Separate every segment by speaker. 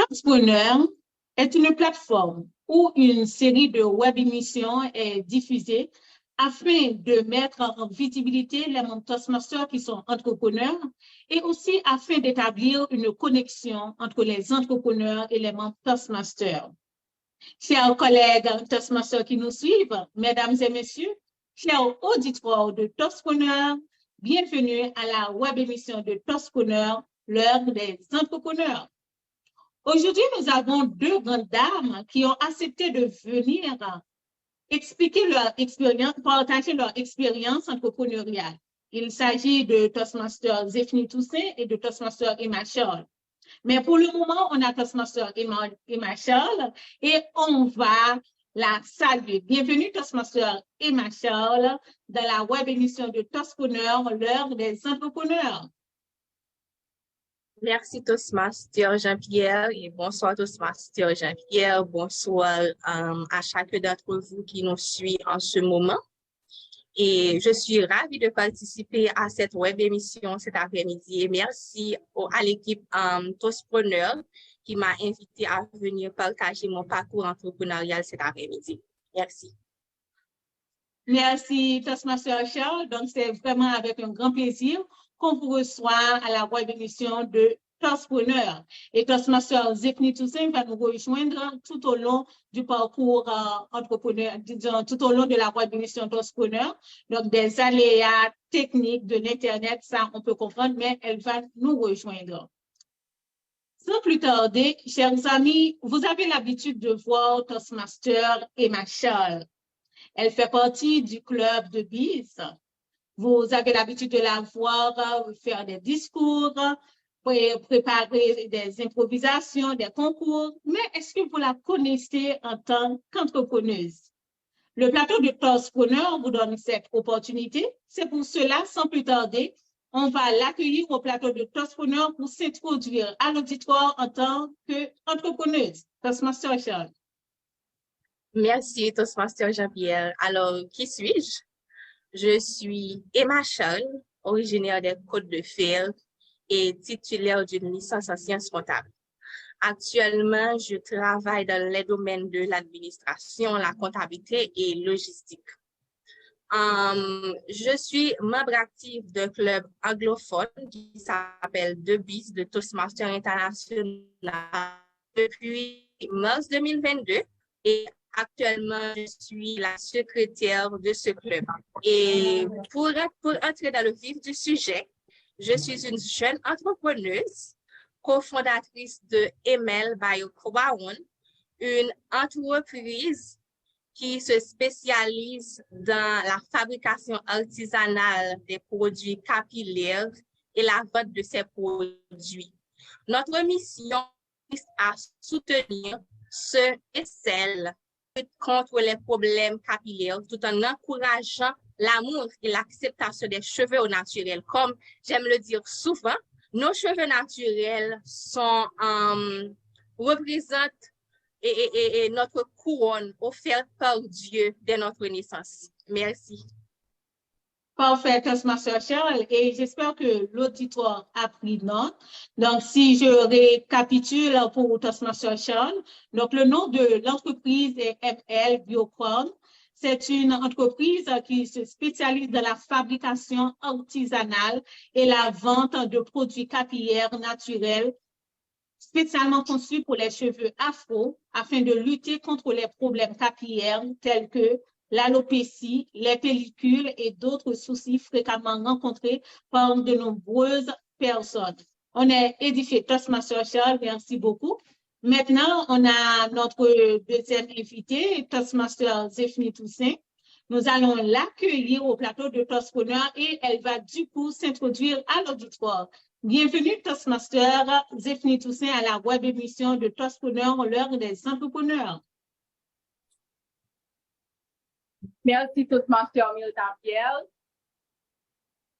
Speaker 1: Toastpreneur est une plateforme où une série de web émissions est diffusée afin de mettre en visibilité les membres Toastmasters qui sont entrepreneurs et aussi afin d'établir une connexion entre les entrepreneurs et les membres Toastmasters. Chers collègues Toastmasters qui nous suivent, mesdames et messieurs, chers auditeurs de Toastpreneurs, bienvenue à la web émission de Toastpreneurs, l'heure des entrepreneurs. Aujourd'hui, nous avons deux grandes dames qui ont accepté de venir expliquer leur expérience, partager leur expérience entrepreneuriale. Il s'agit de Toastmaster Zéphanie Toussaint et de Toastmaster Emma Charles. Mais pour le moment, on a Toastmaster Emma Charles et on va la saluer. Bienvenue Toastmaster Emma Charles dans la web émission de Toastpreneurs, l'heure des entrepreneurs.
Speaker 2: Merci Toastmaster Jean-Pierre et bonsoir Toastmaster Jean-Pierre, bonsoir à chacun d'entre vous qui nous suit en ce moment. Et je suis ravie de participer à cette web émission cet après-midi et merci à l'équipe Toastpreneurs qui m'a invité à venir partager mon parcours entrepreneurial cet après-midi. Merci.
Speaker 1: Merci Toastmaster Charles, donc c'est vraiment avec un grand plaisir qu'on vous reçoit à la web émission de Toastpreneurs. Et Toastmaster Zéphanie Toussaint va nous rejoindre tout au long du parcours entrepreneur, disons, tout au long de la web émission Toastpreneurs. Donc, des aléas techniques de l'Internet, ça, on peut comprendre, mais elle va nous rejoindre. Sans plus tarder, chers amis, vous avez l'habitude de voir Toastmaster Emma Charles. Elle fait partie du club de Biz. Vous avez l'habitude de la voir faire des discours, préparer des improvisations, des concours, mais est-ce que vous la connaissez en tant qu'entrepreneuse? Le plateau de Toastpreneurs vous donne cette opportunité. C'est pour cela, sans plus tarder, on va l'accueillir au plateau de Toastpreneurs pour s'introduire à l'auditoire en tant qu'entrepreneuse. Toastmaster Charles.
Speaker 2: Merci Toastmaster Jean-Pierre. Alors, qui suis-je? Je suis Emma Charles, originaire des Côtes-de-Fer et titulaire d'une licence en sciences comptables. Actuellement, je travaille dans les domaines de l'administration, la comptabilité et logistique. Je suis membre actif d'un club anglophone qui s'appelle The Biz de Toastmaster International depuis mars 2022 et actuellement, je suis la secrétaire de ce club. Et pour entrer dans le vif du sujet, je suis une jeune entrepreneuse, cofondatrice de Emel by Kobaon, une entreprise qui se spécialise dans la fabrication artisanale des produits capillaires et la vente de ces produits. Notre mission est à soutenir ceux et celles contre les problèmes capillaires tout en encourageant l'amour et l'acceptation des cheveux au naturel. Comme j'aime le dire souvent, nos cheveux naturels représentent et notre couronne offerte par Dieu dès notre naissance. Merci.
Speaker 1: Parfait, Toastmaster Charles, et j'espère que l'auditoire a pris note. Donc, si je récapitule pour Toastmaster Charles, donc le nom de l'entreprise est ML Biocrown. C'est une entreprise qui se spécialise dans la fabrication artisanale et la vente de produits capillaires naturels spécialement conçus pour les cheveux afro afin de lutter contre les problèmes capillaires tels que l'alopécie, les pellicules et d'autres soucis fréquemment rencontrés par de nombreuses personnes. On est édifié, Toastmaster Charles, merci beaucoup. Maintenant, on a notre deuxième invité, Toastmaster Zéphanie Toussaint. Nous allons l'accueillir au plateau de Toastpreneurs et elle va du coup s'introduire à l'auditoire. Bienvenue, Toastmaster Zéphanie Toussaint, à la web émission de Toastpreneurs, l'heure des entrepreneurs.
Speaker 3: Merci Toastmaster Milton Pierre.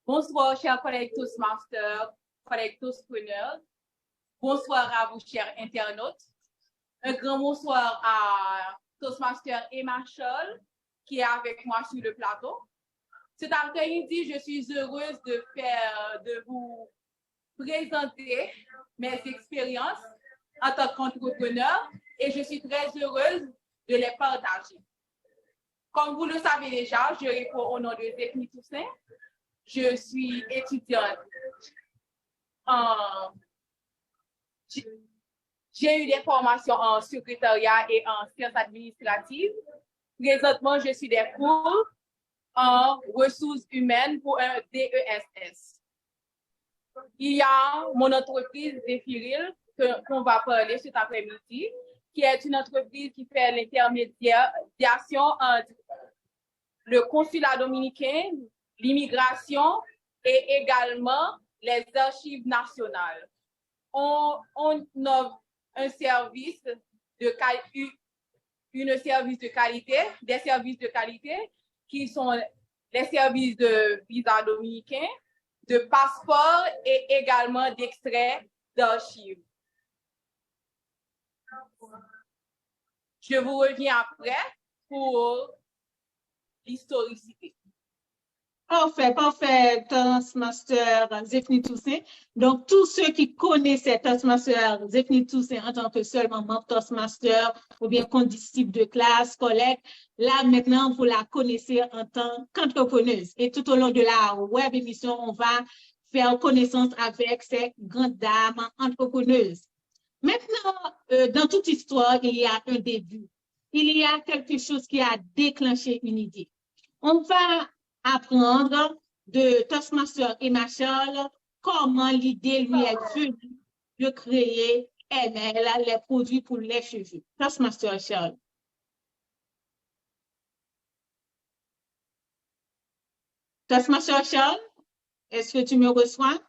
Speaker 3: Bonsoir, chers collègues Toastmasters, collègues Toastpreneurs. Bonsoir à vous, chers internautes. Un grand bonsoir à Toastmaster Emma Charles, qui est avec moi sur le plateau. Cet après-midi, je suis heureuse de vous présenter mes expériences en tant qu'entrepreneur et je suis très heureuse de les partager. Comme vous le savez déjà, je réponds au nom de Zéphanie Toussaint. Je suis étudiante en... J'ai eu des formations en secrétariat et en sciences administratives. Présentement, je suis des cours en ressources humaines pour un DESS. Il y a mon entreprise Zéphiril qu'on va parler cet après-midi, qui est une entreprise qui fait l'intermédiation entre le consulat dominicain, l'immigration et également les archives nationales. On offre un service de qualité, des services de qualité qui sont les services de visa dominicain, de passeport et également d'extrait d'archives. Je vous reviens après pour l'historicité.
Speaker 1: Parfait, parfait, Toastmaster Zéphanie Toussaint. Donc, tous ceux qui connaissaient Toastmaster Zéphanie Toussaint en tant que seulement membre Toastmaster ou bien condisciple de classe, collègue, là, maintenant, vous la connaissez en tant qu'entrepreneuse. Et tout au long de la web émission, on va faire connaissance avec ces grandes dames entrepreneuses. Maintenant, dans toute histoire, il y a un début. Il y a quelque chose qui a déclenché une idée. On va apprendre de Toastmaster Emma Charles comment l'idée lui est venue de créer ML, les produits pour les cheveux. Toastmaster Charles. Toastmaster Charles, est-ce que tu me reçois?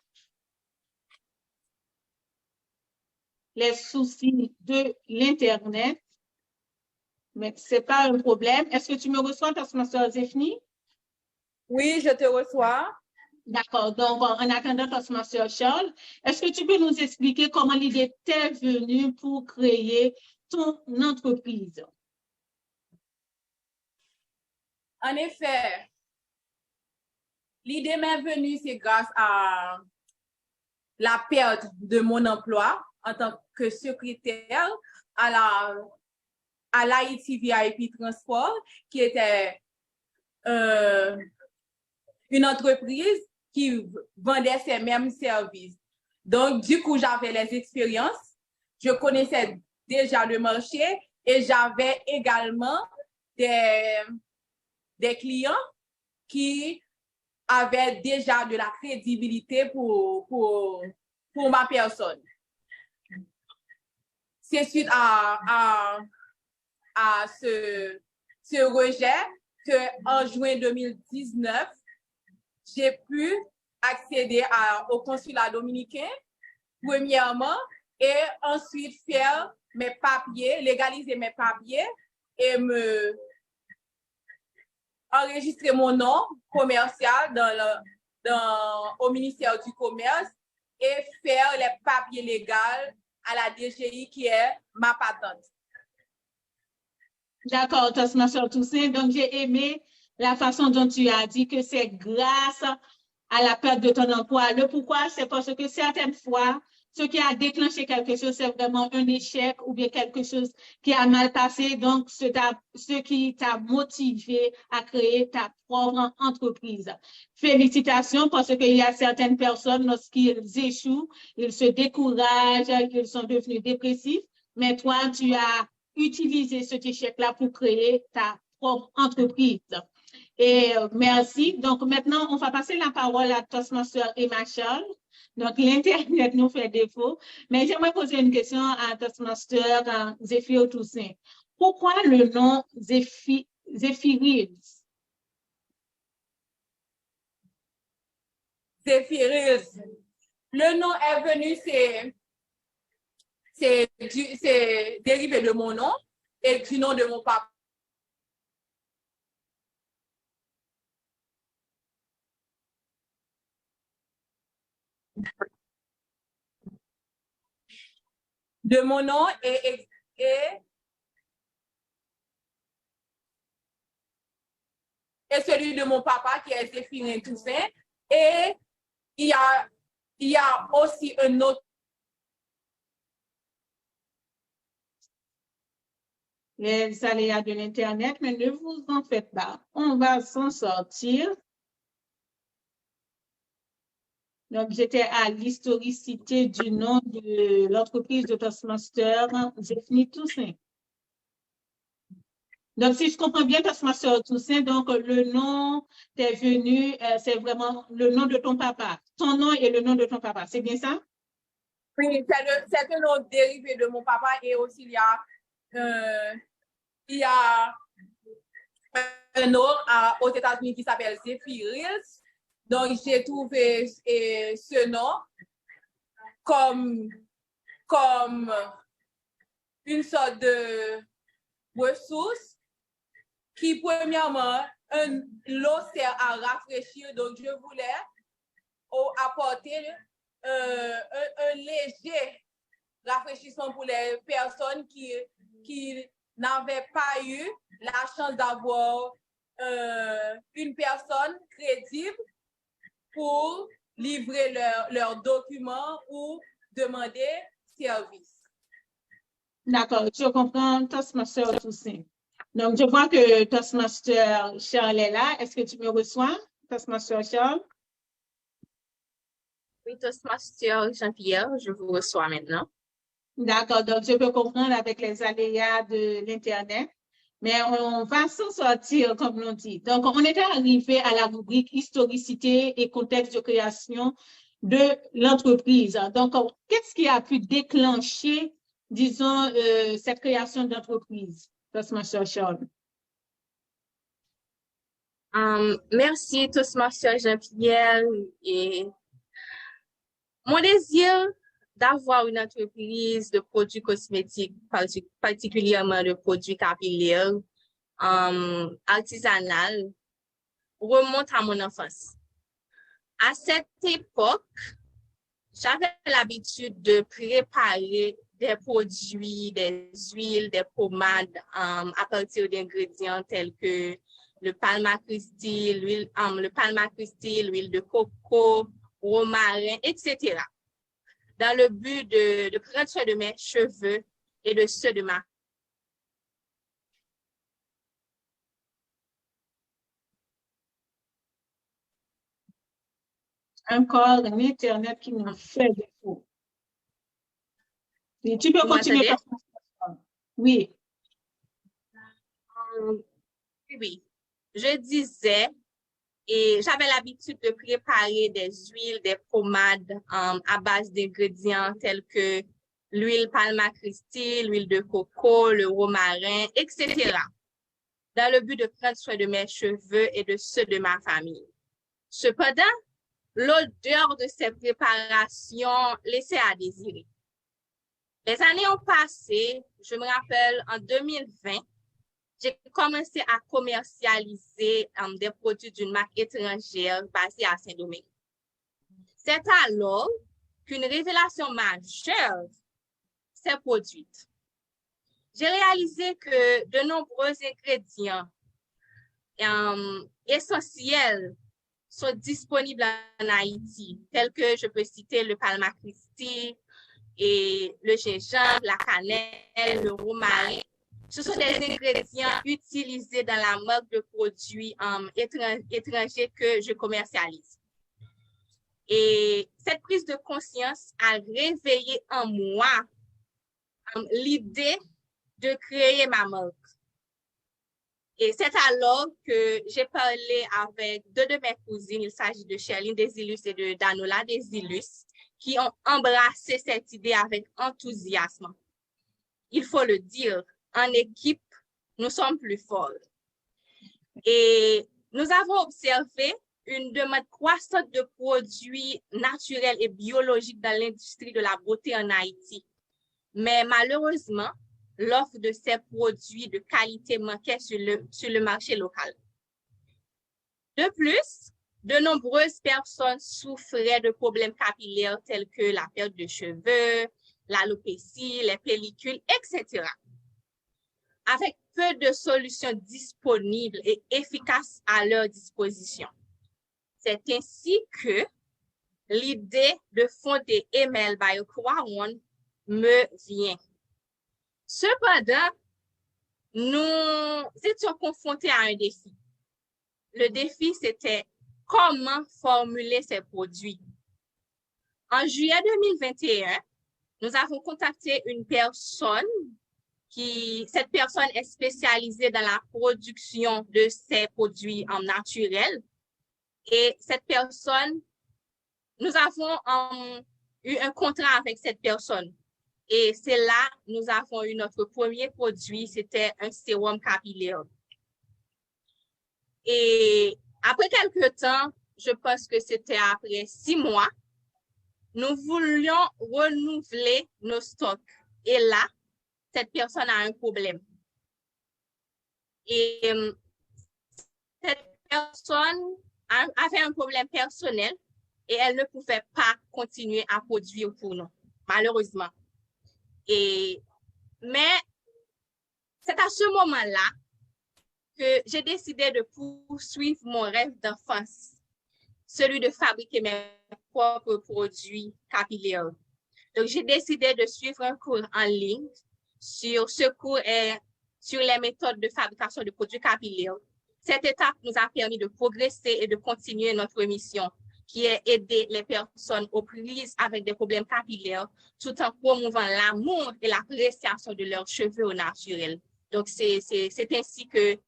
Speaker 1: Les soucis de l'Internet, mais ce n'est pas un problème. Est-ce que tu me reçois, Toastmaster Zéphanie?
Speaker 3: Oui, je te reçois.
Speaker 1: D'accord. Donc, en attendant Toastmaster Charles, est-ce que tu peux nous expliquer comment l'idée t'est venue pour créer ton entreprise?
Speaker 3: En effet, l'idée m'est venue, c'est grâce à la perte de mon emploi en tant que secrétaire à l'Haïti VIP Transport, qui était une entreprise qui vendait ces mêmes services. Donc, du coup, j'avais les expériences, je connaissais déjà le marché et j'avais également des clients qui avaient déjà de la crédibilité pour ma personne. C'est suite à ce rejet qu'en juin 2019, j'ai pu accéder au consulat dominicain, premièrement, et ensuite faire mes papiers, légaliser mes papiers et enregistrer mon nom commercial au ministère du Commerce et faire les papiers légaux à la DGI qui est ma patente.
Speaker 1: D'accord, Toastmaster Toussaint. Donc, j'ai aimé la façon dont tu as dit que c'est grâce à la perte de ton emploi. Le pourquoi, c'est parce que certaines fois, ce qui a déclenché quelque chose, c'est vraiment un échec ou bien quelque chose qui a mal passé. Donc, ce qui t'a motivé à créer ta propre entreprise. Félicitations parce qu'il y a certaines personnes, lorsqu'ils échouent, ils se découragent, ils sont devenus dépressifs. Mais toi, tu as utilisé cet échec-là pour créer ta propre entreprise. Et merci. Donc, maintenant, on va passer la parole à Toastmaster Emma Charles. Donc, l'Internet nous fait défaut. Mais j'aimerais poser une question à Toastmaster Zéphiril Toussaint. Pourquoi le nom Zéphiril?
Speaker 3: Zéphiril. Le nom est venu, c'est dérivé de mon nom et du nom de mon papa. De mon nom et celui de mon papa qui est Zéphiril Toussaint. Et il y a aussi un autre
Speaker 1: les aléas de l'Internet, mais ne vous en faites pas. On va s'en sortir. Donc, j'étais à l'historicité du nom de l'entreprise de Toastmaster, Zéphanie Toussaint. Donc, si je comprends bien, Toastmaster Toussaint, donc le nom t'est venu, c'est vraiment le nom de ton papa. Ton nom et le nom de ton papa, c'est bien ça?
Speaker 3: Oui, c'est un nom dérivé de mon papa et aussi il y a un nom aux États-Unis qui s'appelle Zephyris. Donc, j'ai trouvé ce nom comme une sorte de ressource qui, premièrement, l'eau sert à rafraîchir. Donc, je voulais apporter un léger rafraîchissement pour les personnes qui n'avaient pas eu la chance d'avoir une personne crédible pour livrer leurs documents ou demander service.
Speaker 1: D'accord, je comprends Toastmaster Toussaint. Donc, je vois que Toastmaster Charles est là. Est-ce que tu me reçois, Toastmaster Charles?
Speaker 2: Oui, Toastmaster Jean-Pierre, je vous reçois maintenant.
Speaker 1: D'accord, donc je peux comprendre avec les aléas de l'Internet, mais on va s'en sortir, comme l'on dit. Donc, on était arrivé à la rubrique historicité et contexte de création de l'entreprise. Donc, qu'est-ce qui a pu déclencher, disons, cette création d'entreprise, Toastmaster Charles?
Speaker 2: Merci, Toastmaster Jean-Pierre. Et mon désir d'avoir une entreprise de produits cosmétiques, particulièrement de produits capillaires, artisanales, remonte à mon enfance. À cette époque, j'avais l'habitude de préparer des produits, des huiles, des pommades à partir d'ingrédients tels que le palma Christi, l'huile de coco, romarin, etc. Dans le but de prendre soin de mes cheveux et de ceux de ma
Speaker 1: Encore un Internet qui nous fait défaut. Et tu peux continuer, Toastmaster Charles. Oui.
Speaker 2: Oui, je disais, et j'avais l'habitude de préparer des huiles, des pommades à base d'ingrédients tels que l'huile palma Christi, l'huile de coco, le romarin, etc. dans le but de prendre soin de mes cheveux et de ceux de ma famille. Cependant, l'odeur de ces préparations laissait à désirer. Les années ont passé, je me rappelle, en 2020, j'ai commencé à commercialiser des produits d'une marque étrangère basée à Saint-Domingue. C'est alors qu'une révélation majeure s'est produite. J'ai réalisé que de nombreux ingrédients essentiels sont disponibles en Haïti, tels que je peux citer le palma Christi et le gingembre, la cannelle, le romarin. Ce sont des ingrédients utilisés dans la marque de produits étrangers que je commercialise. Et cette prise de conscience a réveillé en moi l'idée de créer ma marque. Et c'est alors que j'ai parlé avec deux de mes cousines, il s'agit de Sherline Desilus et de Danola Desilus, qui ont embrassé cette idée avec enthousiasme. Il faut le dire, en équipe, nous sommes plus forts. Et nous avons observé une demande croissante de produits naturels et biologiques dans l'industrie de la beauté en Haïti. Mais malheureusement, l'offre de ces produits de qualité manquait sur le marché local. De plus, de nombreuses personnes souffraient de problèmes capillaires tels que la perte de cheveux, l'alopécie, les pellicules, etc. Avec peu de solutions disponibles et efficaces à leur disposition. C'est ainsi que l'idée de fonder Emel by Okwa One me vient. Cependant, nous étions confrontés à un défi. Le défi, c'était comment formuler ces produits. En juillet 2021, nous avons contacté une personne cette personne est spécialisée dans la production de ces produits naturels. Et cette personne, nous avons eu un contrat avec cette personne. Et c'est là nous avons eu notre premier produit, c'était un sérum capillaire. Et après quelques temps, je pense que c'était après 6 mois, nous voulions renouveler nos stocks. Et là, cette personne a un problème. Et cette personne avait un problème personnel et elle ne pouvait pas continuer à produire pour nous, malheureusement. Mais c'est à ce moment-là que j'ai décidé de poursuivre mon rêve d'enfance, celui de fabriquer mes propres produits capillaires. Donc, j'ai décidé de suivre un cours en ligne sur ce cours et sur les méthodes de fabrication de produits capillaires. Cette étape nous a permis de progresser et de continuer notre mission, qui est aider les personnes aux prises avec des problèmes capillaires, tout en promouvant l'amour et l'appréciation de leurs cheveux au naturel. Donc, c'est ainsi que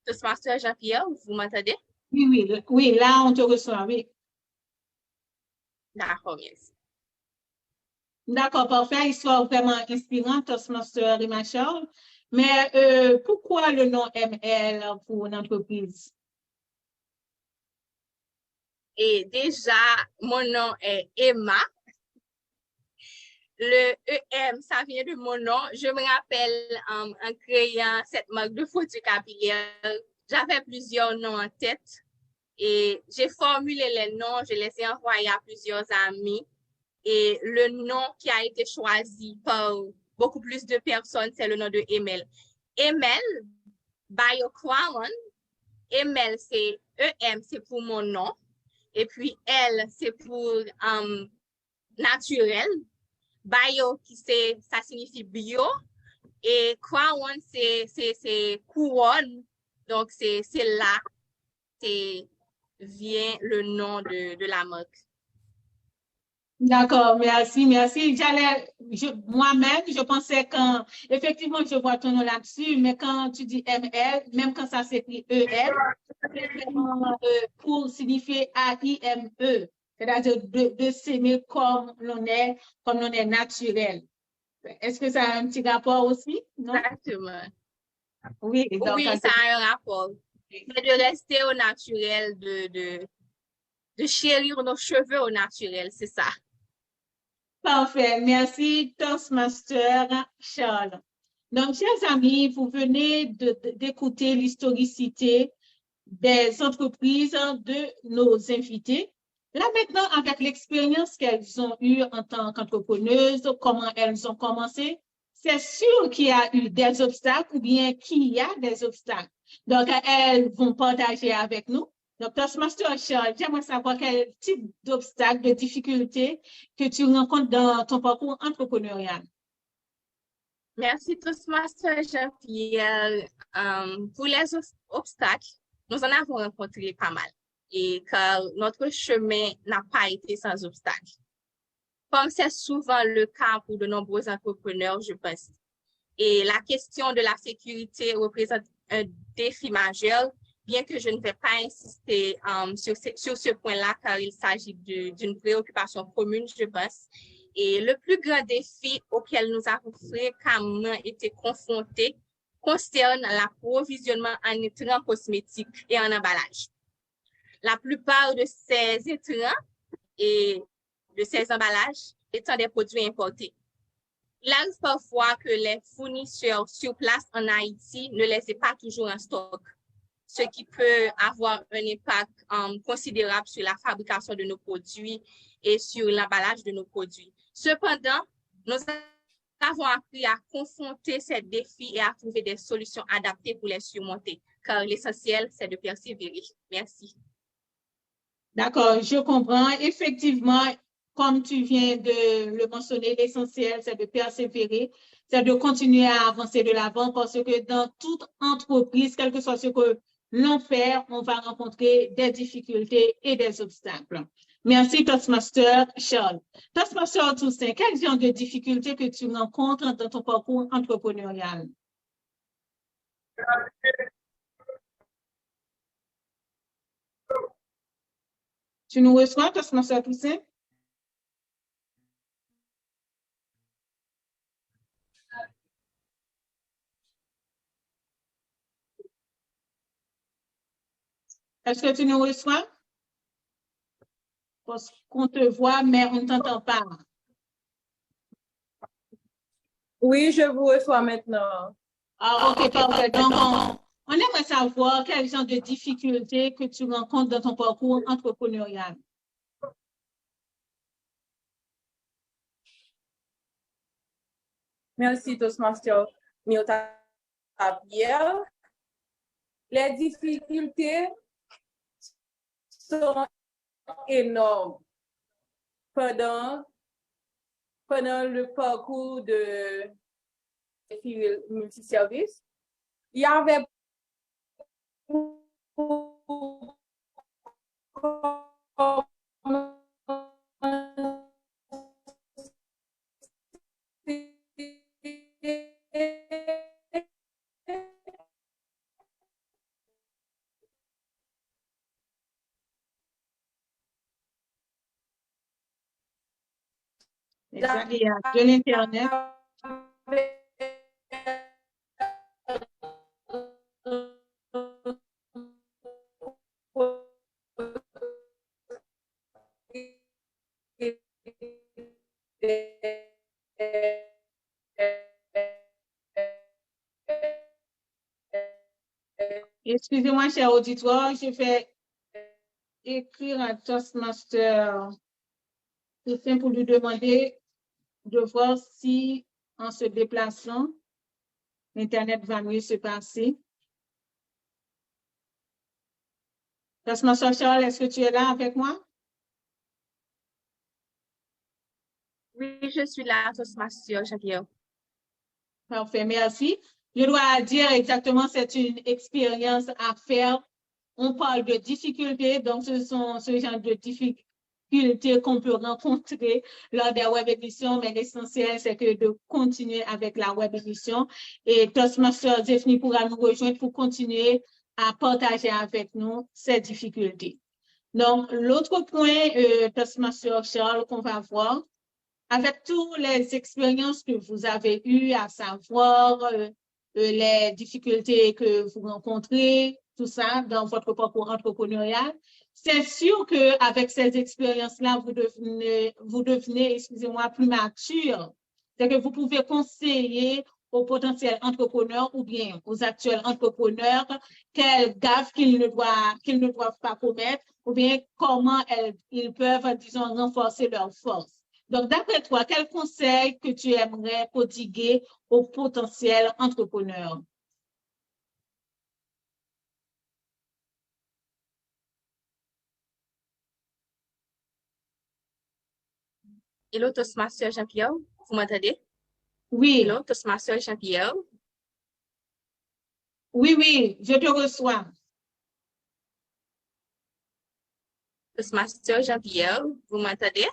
Speaker 2: Toastmaster Jean-Pierre, vous m'entendez?
Speaker 1: Oui, là, on te reçoit, oui.
Speaker 2: D'accord, merci.
Speaker 1: D'accord, parfait. Histoire vraiment inspirante, Toastmaster et Machal. Mais pourquoi le nom ML pour une entreprise?
Speaker 2: Et déjà, mon nom est Emma. Le EM, ça vient de mon nom. Je me rappelle en créant cette marque de produits capillaires, j'avais plusieurs noms en tête et j'ai formulé les noms, je les ai envoyés à plusieurs amis et le nom qui a été choisi par beaucoup plus de personnes, c'est le nom de Emel. Emel, BioCrown. Emel, c'est EM, c'est pour mon nom. Et puis L, c'est pour naturel. Bio, ça signifie bio. Et crown, c'est couronne. Donc, c'est là vient le nom de la marque.
Speaker 1: D'accord, merci. Moi-même, je pensais effectivement, je vois ton nom là-dessus, mais quand tu dis ML, même quand ça s'écrit EL, c'est vraiment pour signifier AIME, c'est-à-dire de s'aimer comme l'on est naturel. Est-ce que ça a un petit rapport aussi? Non?
Speaker 2: Exactement.
Speaker 1: Oui, donc,
Speaker 2: oui, ça a un rapport. Mais de rester au naturel, de chérir nos cheveux au naturel, c'est ça.
Speaker 1: Parfait. Merci, Toastmaster Charles. Donc, chers amis, vous venez d'écouter l'historicité des entreprises de nos invités. Là, maintenant, avec l'expérience qu'elles ont eue en tant qu'entrepreneuses, comment elles ont commencé, c'est sûr qu'il y a eu des obstacles ou bien qu'il y a des obstacles. Donc, elles vont partager avec nous. Donc, Toastmaster Charles, j'aimerais savoir quel type d'obstacles, de difficultés que tu rencontres dans ton parcours entrepreneurial.
Speaker 2: Merci, Toastmaster Jean-Pierre. Pour les obstacles, nous en avons rencontré pas mal. Et car notre chemin n'a pas été sans obstacles. Comme c'est souvent le cas pour de nombreux entrepreneurs, je pense. Et la question de la sécurité représente un défi majeur, bien que je ne vais pas insister sur ce point-là, car il s'agit d'une préoccupation commune, je pense. Et le plus grand défi auquel nous avons fréquemment été confrontés concerne l'approvisionnement en intrants cosmétiques et en emballage. La plupart de ces intrants et de ces emballages étant des produits importés. Il arrive parfois que les fournisseurs sur place en Haïti ne les aient pas toujours en stock, ce qui peut avoir un impact considérable sur la fabrication de nos produits et sur l'emballage de nos produits. Cependant, nous avons appris à confronter ces défis et à trouver des solutions adaptées pour les surmonter, car l'essentiel, c'est de persévérer. Merci.
Speaker 1: D'accord, je comprends. Effectivement, comme tu viens de le mentionner, l'essentiel, c'est de persévérer, c'est de continuer à avancer de l'avant parce que dans toute entreprise, quel que soit ce que l'on fait, on va rencontrer des difficultés et des obstacles. Merci, Toastmaster Charles. Toastmaster Toussaint, quel genre de difficultés que tu rencontres dans ton parcours entrepreneurial? Tu nous reçois, Toastmaster Toussaint? Est-ce que tu nous reçois? Parce qu'on te voit, mais on ne t'entend pas.
Speaker 3: Oui, je vous reçois maintenant.
Speaker 1: Ah, OK, parfait. Donc, on aimerait savoir quel genre de difficultés que tu rencontres dans ton parcours entrepreneurial.
Speaker 3: Merci, Toastmaster Miotabiel. Les difficultés sont énormes pendant le parcours de multiservices. Il y avait
Speaker 1: Exact. Il y a de l'Internet. Excusez-moi, cher auditoire, je vais écrire à Toastmaster Toussaint pour lui demander de voir si, en se déplaçant, l'Internet va mieux se passer. Toastmaster Charles, est-ce que tu es là avec moi?
Speaker 2: Oui, je suis là, Toastmaster Jean-Pierre.
Speaker 1: Parfait, merci. Je dois dire exactement, c'est une expérience à faire. On parle de difficultés, donc ce sont ce genre de difficultés qu'on peut rencontrer lors des web émissions, mais l'essentiel, c'est que de continuer avec la web émission. Et Toastmaster Zéphanie pourra nous rejoindre pour continuer à partager avec nous ces difficultés. Donc, l'autre point, Toastmaster Charles, qu'on va voir, avec toutes les expériences que vous avez eues, à savoir les difficultés que vous rencontrez, tout ça dans votre parcours entrepreneurial, c'est sûr qu'avec ces expériences-là, vous devenez, excusez-moi, plus mature. C'est que vous pouvez conseiller aux potentiels entrepreneurs ou bien aux actuels entrepreneurs quelles gaffes qu'ils ne doivent pas commettre ou bien comment ils peuvent, disons, renforcer leur force. Donc, d'après toi, quel conseil que tu aimerais prodiguer aux potentiels entrepreneurs?
Speaker 2: Hello, Toastmaster Jean-Pierre, vous m'entendez?
Speaker 1: Oui.
Speaker 2: Hello, Toastmaster Jean-Pierre.
Speaker 1: Oui, je te reçois.
Speaker 2: Toastmaster Jean-Pierre, vous m'entendez?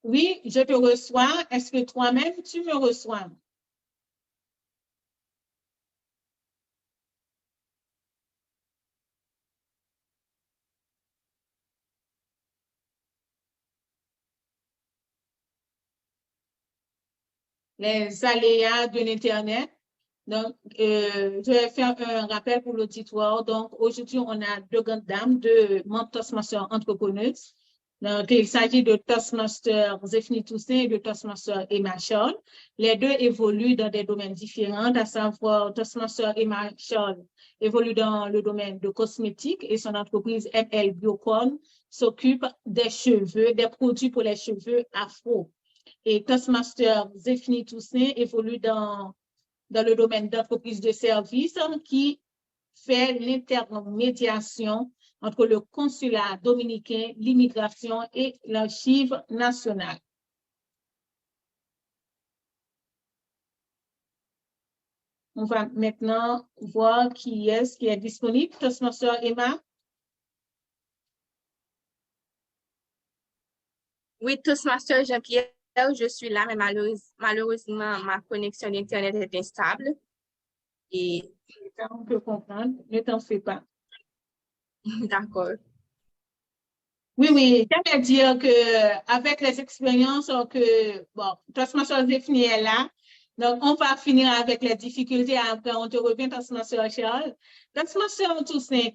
Speaker 1: Oui, je te reçois. Est-ce que toi-même, tu me reçois? Les aléas de l'Internet. Donc, je vais faire un rappel pour l'auditoire. Donc, aujourd'hui, on a deux grandes dames, deux membres Toastmaster entrepreneuses. Donc, il s'agit de Toastmaster Zéphanie Toussaint et de Toastmaster Emma Charles. Les deux évoluent dans des domaines différents, à savoir Toastmaster Emma Charles évolue dans le domaine de cosmétiques et son entreprise ML Biocorn s'occupe des cheveux, des produits pour les cheveux afro. Et Toastmaster Zéphanie Toussaint évolue dans le domaine d'entreprise de services qui fait l'intermédiation entre le consulat dominicain, l'immigration et l'archive nationale. On va maintenant voir qui est disponible. Toastmaster Emma.
Speaker 2: Oui, Toastmaster Jean-Pierre, je suis là, mais malheureusement, ma connexion d'Internet est instable. Et
Speaker 1: On peut comprendre, ne t'en fais pas.
Speaker 2: d'accord.
Speaker 1: Oui, j'aimerais dire qu'avec les expériences Toastmaster Zéphanie est là. Donc, on va finir avec les difficultés. Après, on te revient, Toastmaster Charles. Toastmaster Toussaint,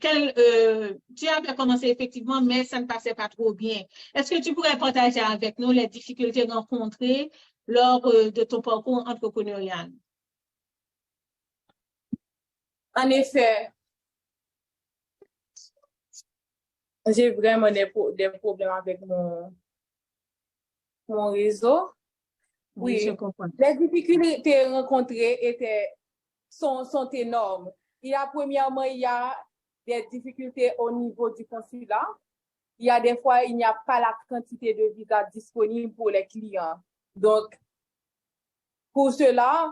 Speaker 1: tu avais commencé effectivement, mais ça ne passait pas trop bien. Est-ce que tu pourrais partager avec nous les difficultés rencontrées lors de ton parcours entrepreneurial?
Speaker 3: En effet, j'ai vraiment des problèmes avec mon réseau.
Speaker 1: Oui, je
Speaker 3: Oui,
Speaker 1: comprends.
Speaker 3: les difficultés rencontrées sont énormes. Premièrement, il y a des difficultés au niveau du consulat. Il y a des fois, il n'y a pas la quantité de visas disponibles pour les clients. Donc, pour cela,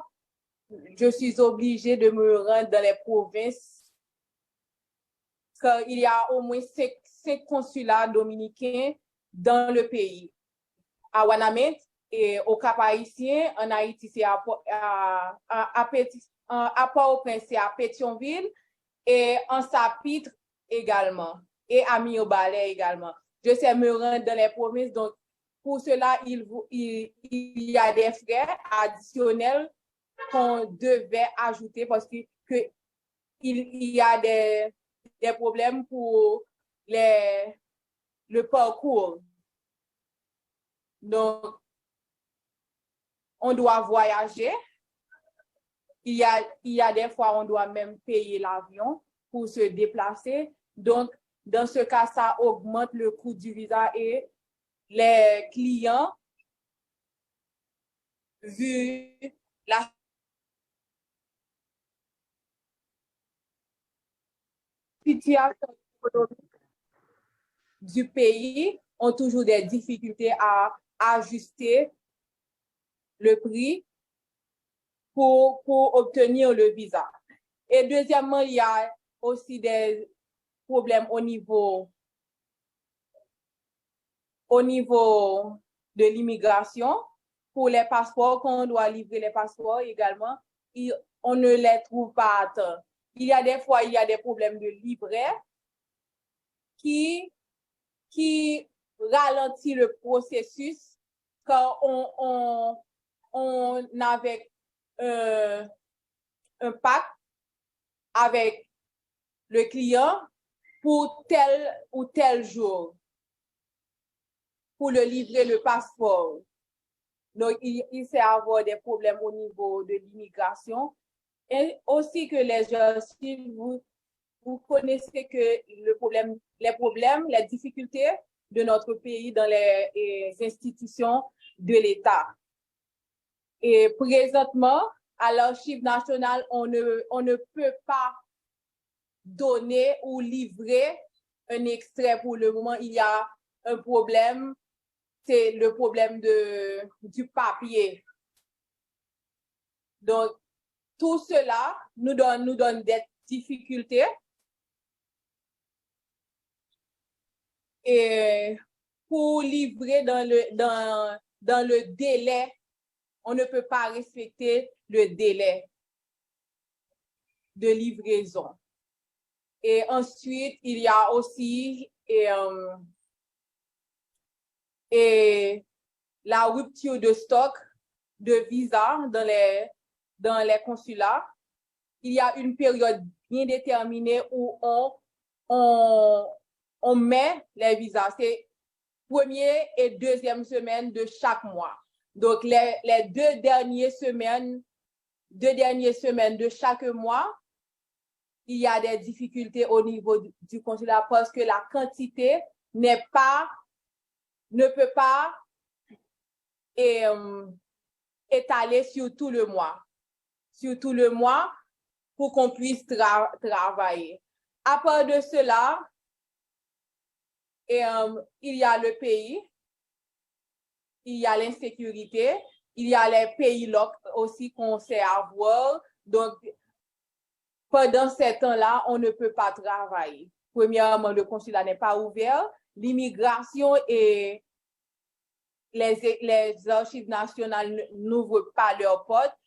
Speaker 3: je suis obligée de me rendre dans les provinces, car il y a au moins 5 consulats dominicains dans le pays. À Wanamint et au Cap-Haïtien, en Haïti, c'est à Port-au-Prince, c'est à Pétionville, et en Sapitre également, et à Miobalais également. Je sais me rendre dans les provinces, donc pour cela, il y a des frais additionnels qu'on devait ajouter parce que il y a des problèmes pour le parcours. Donc, on doit voyager. Il y a des fois, on doit même payer l'avion pour se déplacer. Donc, dans ce cas, ça augmente le coût du visa et les clients, vu la situation économique du pays, ont toujours des difficultés à ajuster le prix pour obtenir le visa. Et deuxièmement, il y a aussi des problèmes au niveau de l'immigration. Pour les passeports, quand on doit livrer les passeports également, on ne les trouve pas à temps. Il y a des fois, il y a des problèmes de livret qui ralentit le processus quand on avait un pacte avec le client pour tel ou tel jour pour le livrer le passeport. Donc, il sait avoir des problèmes au niveau de l'immigration. Et aussi que les gens, si vous connaissez que les difficultés de notre pays dans les institutions de l'État. Et présentement, à l'Archive nationale, on ne peut pas donner ou livrer un extrait pour le moment. Il y a un problème, c'est le problème du papier. Donc, tout cela nous donne des difficultés. Et pour livrer dans le délai, on ne peut pas respecter le délai de livraison. Et ensuite, il y a aussi la rupture de stock de visa dans les consulats. Il y a une période bien déterminée où on met les visas. C'est première et deuxième semaine de chaque mois. Donc, les deux dernières semaines de chaque mois, il y a des difficultés au niveau du consulat parce que la quantité ne peut pas étaler sur tout le mois. Sur tout le mois pour qu'on puisse travailler. À part de cela, Et il y a le pays, il y a l'insécurité, il y a les pays locs aussi qu'on sait avoir. Donc, pendant ces temps-là, on ne peut pas travailler. Premièrement, le consulat n'est pas ouvert. L'immigration et les archives nationales n'ouvrent pas leurs portes.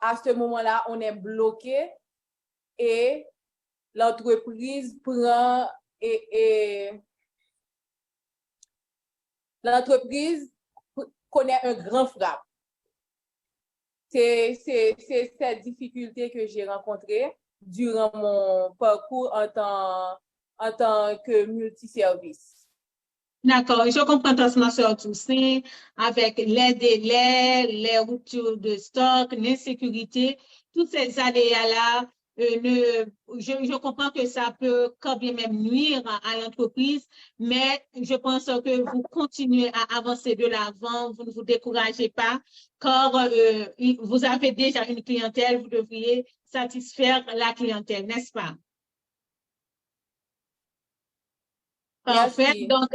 Speaker 3: À ce moment-là, on est bloqué et l'entreprise prend l'entreprise connaît un grand frappe. C'est cette difficulté que j'ai rencontrée durant mon parcours en tant que multiservice.
Speaker 1: D'accord, je comprends ta soeur Toussaint avec les délais, les ruptures de stock, l'insécurité, tous ces aléas-là. Je comprends que ça peut quand bien même nuire à l'entreprise, mais je pense que vous continuez à avancer de l'avant, vous ne vous découragez pas, car vous avez déjà une clientèle, vous devriez satisfaire la clientèle, n'est-ce pas? Parfait.
Speaker 3: Merci.
Speaker 1: Donc,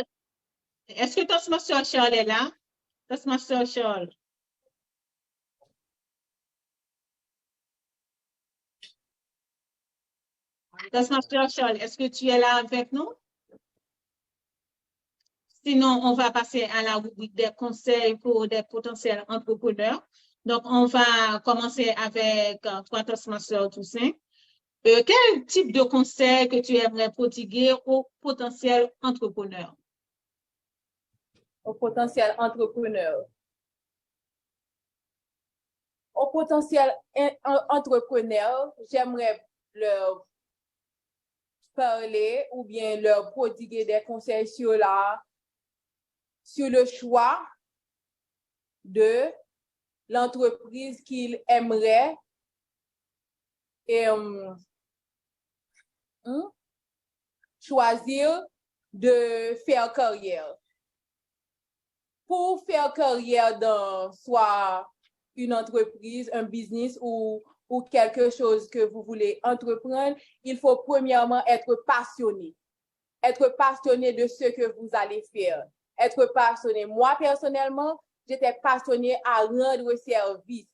Speaker 1: est-ce que Toastmaster Charles est là? Toastmaster Charles. Toastmaster Charles, est-ce que tu es là avec nous? Sinon, on va passer à la rubrique des conseils pour des potentiels entrepreneurs. Donc, on va commencer avec toi, Toastmaster Toussaint. Quel type de conseils que tu aimerais prodiguer aux potentiels entrepreneurs?
Speaker 3: Aux potentiels entrepreneurs. Aux potentiels entrepreneurs, j'aimerais leur parler ou bien leur prodiguer des conseils sur le choix de l'entreprise qu'ils aimeraient choisir de faire carrière. Pour faire carrière dans soit une entreprise, un business ou quelque chose que vous voulez entreprendre, il faut premièrement être passionné. Être passionné de ce que vous allez faire. Être passionné. Moi, personnellement, j'étais passionnée à rendre service.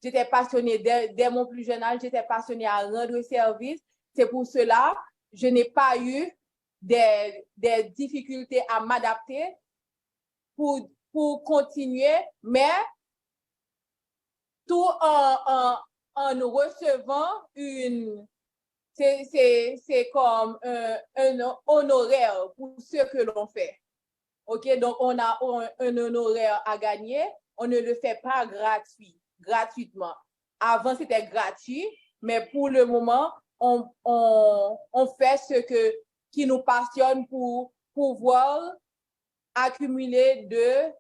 Speaker 3: J'étais passionnée dès mon plus jeune âge, j'étais passionnée à rendre service. C'est pour cela que je n'ai pas eu des difficultés à m'adapter pour continuer, mais tout en recevant c'est comme un honoraire pour ce que l'on fait. OK, donc on a un honoraire à gagner, on ne le fait pas gratuitement. Avant, c'était gratuit, mais pour le moment, on fait ce qui nous passionne pour pouvoir accumuler de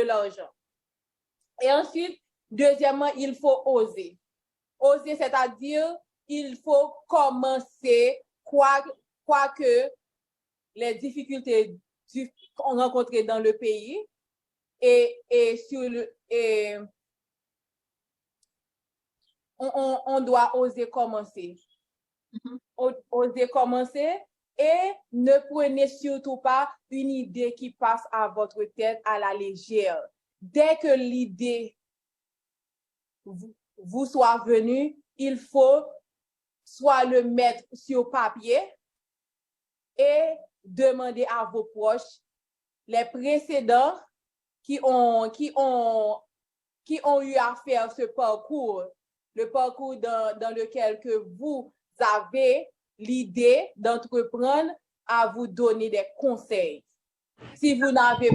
Speaker 3: l'argent. Et ensuite, deuxièmement, il faut oser. Oser, c'est-à-dire, il faut commencer, quoi que les difficultés qu'on rencontre dans le pays on doit oser commencer. Oser commencer et ne prenez surtout pas une idée qui passe à votre tête à la légère. Dès que l'idée vous soit venue, il faut soit le mettre sur papier et demander à vos proches, les précédents qui ont eu à faire ce parcours, le parcours dans lequel que vous avez l'idée d'entreprendre, à vous donner des conseils. Si vous n'avez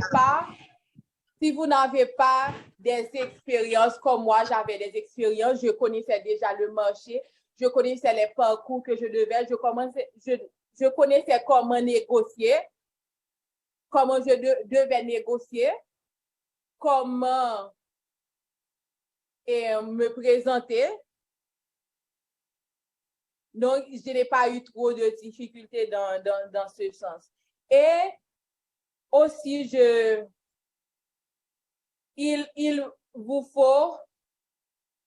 Speaker 3: pas des expériences comme moi, j'avais des expériences, je connaissais déjà le marché, je connaissais les parcours que je devais, je connaissais comment négocier, comment je devais négocier, comment me présenter. Donc, je n'ai pas eu trop de difficultés dans ce sens. Et aussi, il vous faut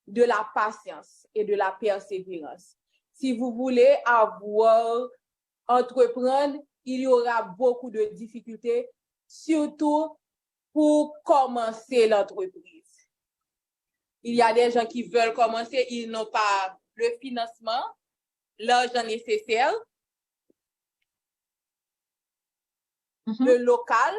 Speaker 3: de la patience et de la persévérance. Si vous voulez avoir entreprendre, il y aura beaucoup de difficultés, surtout pour commencer l'entreprise. Il y a des gens qui veulent commencer, ils n'ont pas le financement, l'argent nécessaire, le local.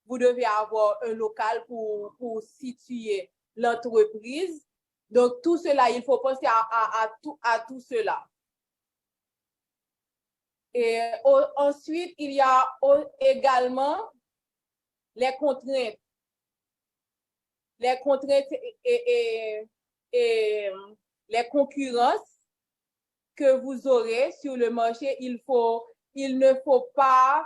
Speaker 3: Vous devez avoir un local pour situer l'entreprise. Donc, tout cela, il faut penser à tout cela. Et ensuite, il y a également les contraintes. Les contraintes et les concurrences que vous aurez sur le marché, il ne faut pas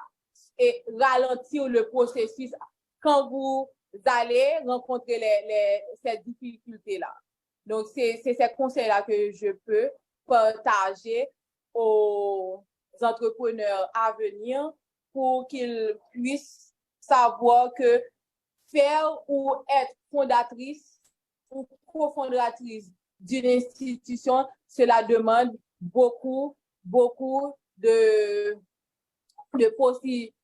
Speaker 3: ralentir le processus quand vous allez rencontrer ces difficultés-là. Donc, c'est ces conseils-là que je peux partager aux entrepreneurs à venir pour qu'ils puissent savoir que faire ou être fondatrice ou cofondatrice d'une institution, cela demande beaucoup de positivité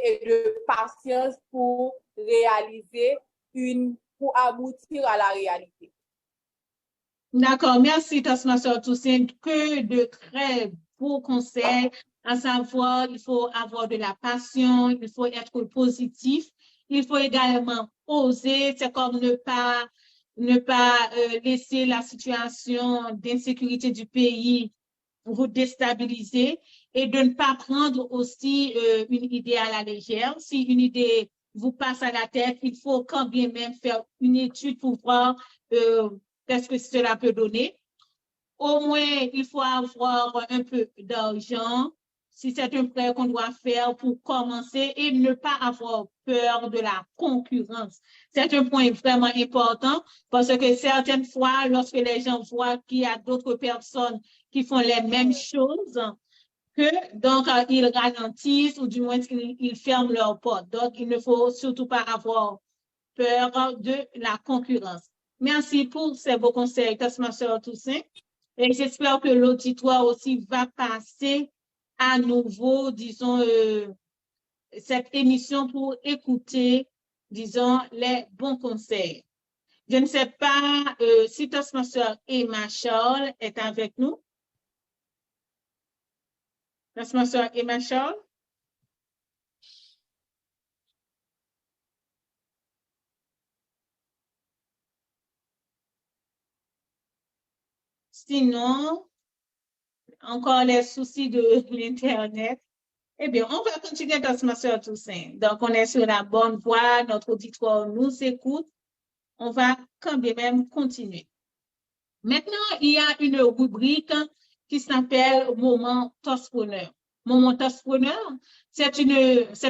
Speaker 3: et de patience pour pour aboutir à la réalité.
Speaker 1: D'accord, merci Toastmaster Toussaint. Que de très beaux conseils, à savoir, il faut avoir de la passion, il faut être positif, il faut également oser, c'est comme ne pas laisser la situation d'insécurité du pays vous déstabiliser et de ne pas prendre aussi une idée à la légère. Si une idée vous passe à la tête, il faut quand bien même faire une étude pour voir qu'est-ce que cela peut donner. Au moins, il faut avoir un peu d'argent, si c'est un prêt qu'on doit faire pour commencer et ne pas avoir peur de la concurrence. C'est un point vraiment important parce que certaines fois, lorsque les gens voient qu'il y a d'autres personnes qui font les mêmes choses, donc ils ralentissent ou du moins ils ferment leurs portes. Donc, il ne faut surtout pas avoir peur de la concurrence. Merci pour ces beaux conseils, Toastmaster Toussaint. Et j'espère que l'auditoire aussi va passer à nouveau, disons, cette émission pour écouter, disons, les bons conseils. Je ne sais pas si Toastmaster Emma Charles est avec nous. Toastmaster Emma Charles? Sinon, encore les soucis de l'Internet. Eh bien, on va continuer Toastmaster Toussaint. Donc, on est sur la bonne voie, notre auditoire nous écoute. On va quand même continuer. Maintenant, il y a une rubrique qui s'appelle Moment Toastpreneur. Moment Toastpreneur, c'est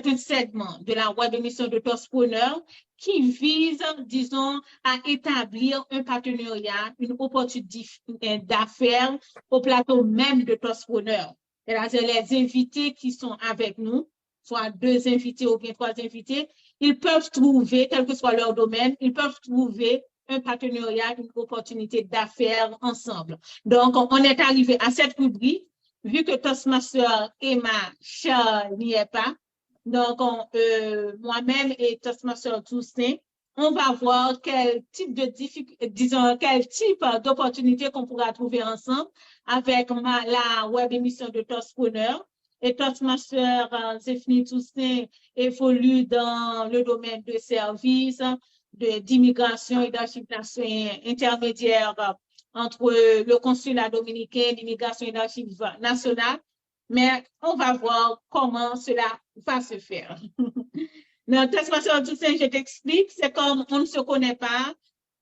Speaker 1: un segment de la web émission de Toastpreneur qui vise, disons, à établir un partenariat, une opportunité d'affaires au plateau même de Toastpreneur. C'est-à-dire les invités qui sont avec nous, soit 2 invités ou bien 3 invités, ils peuvent trouver, quel que soit leur domaine, ils peuvent trouver un partenariat, une opportunité d'affaires ensemble. Donc, on est arrivé à cette rubrique, vu que Toastmaster Emma Charles n'y est pas. Donc, moi-même et Toastmaster Toussaint, on va voir quel type d'opportunité qu'on pourra trouver ensemble avec la web émission de Toastpreneur. Et Toastmaster Zéphanie Toussaint évolue dans le domaine de services, d'immigration et d'archivation intermédiaire entre le consulat dominicain, l'immigration et l'archive nationale. Mais on va voir comment cela va se faire. Notre Toastmaster Toussaint, je t'explique, c'est comme on ne se connaît pas,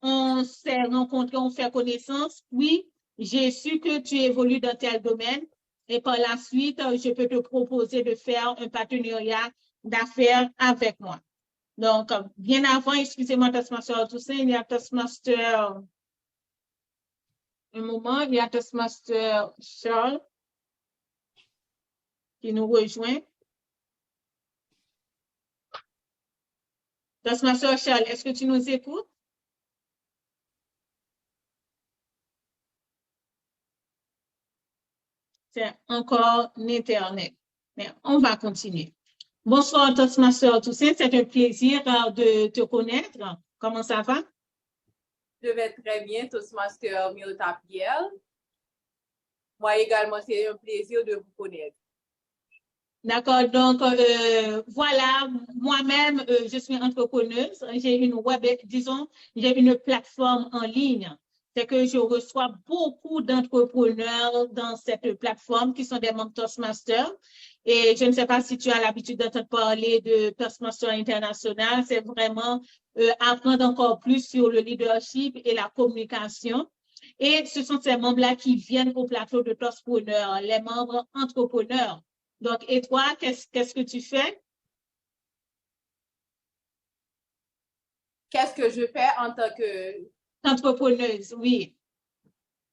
Speaker 1: on s'est rencontrés, on fait connaissance. Oui, j'ai su que tu évolues dans tel domaine et par la suite, je peux te proposer de faire un partenariat d'affaires avec moi. Donc, bien avant, excusez-moi, Toastmaster Toussaint, il y a Toastmaster, un moment, il y a Toastmaster Charles qui nous rejoint. Toastmaster Charles, est-ce que tu nous écoutes? c'est encore l'Internet. Mais on va continuer. Bonsoir, Toastmaster Toussaint. C'est un plaisir de te connaître. Comment ça va?
Speaker 3: Je vais très bien, Toastmaster Myrta Pierre. Moi également, c'est un plaisir de vous connaître.
Speaker 1: D'accord, donc voilà, moi-même, je suis entrepreneuse. J'ai une j'ai une plateforme en ligne. C'est que je reçois beaucoup d'entrepreneurs dans cette plateforme qui sont des membres Toastmasters. Et je ne sais pas si tu as l'habitude d'entendre parler de Toastmasters International. C'est vraiment apprendre encore plus sur le leadership et la communication. Et ce sont ces membres-là qui viennent au plateau de Toastpreneurs, les membres entrepreneurs. Donc, et toi, qu'est-ce que tu fais?
Speaker 3: Qu'est-ce que je fais en tant que
Speaker 1: Entrepreneuse, oui.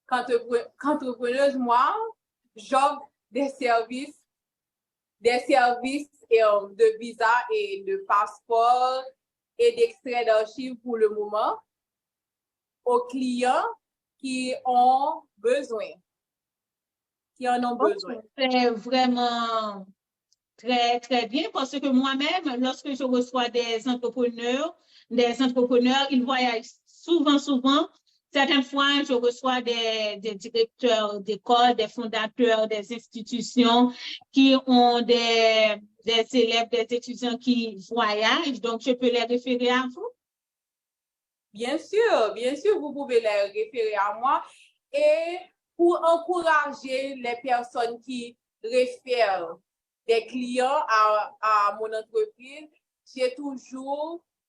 Speaker 3: qu'entrepreneuse? Moi, j'offre des services de visa et de passeport et d'extrait d'archives pour le moment aux clients qui ont besoin.
Speaker 1: C'est vraiment très, très bien parce que moi-même, lorsque je reçois des entrepreneurs, ils voyagent souvent. Certaines fois, je reçois des directeurs d'école, des fondateurs, des institutions qui ont des élèves, des étudiants qui voyagent. Donc, je peux les référer à vous.
Speaker 3: Bien sûr, vous pouvez les référer à moi. Et pour encourager les personnes qui réfèrent des clients à mon entreprise,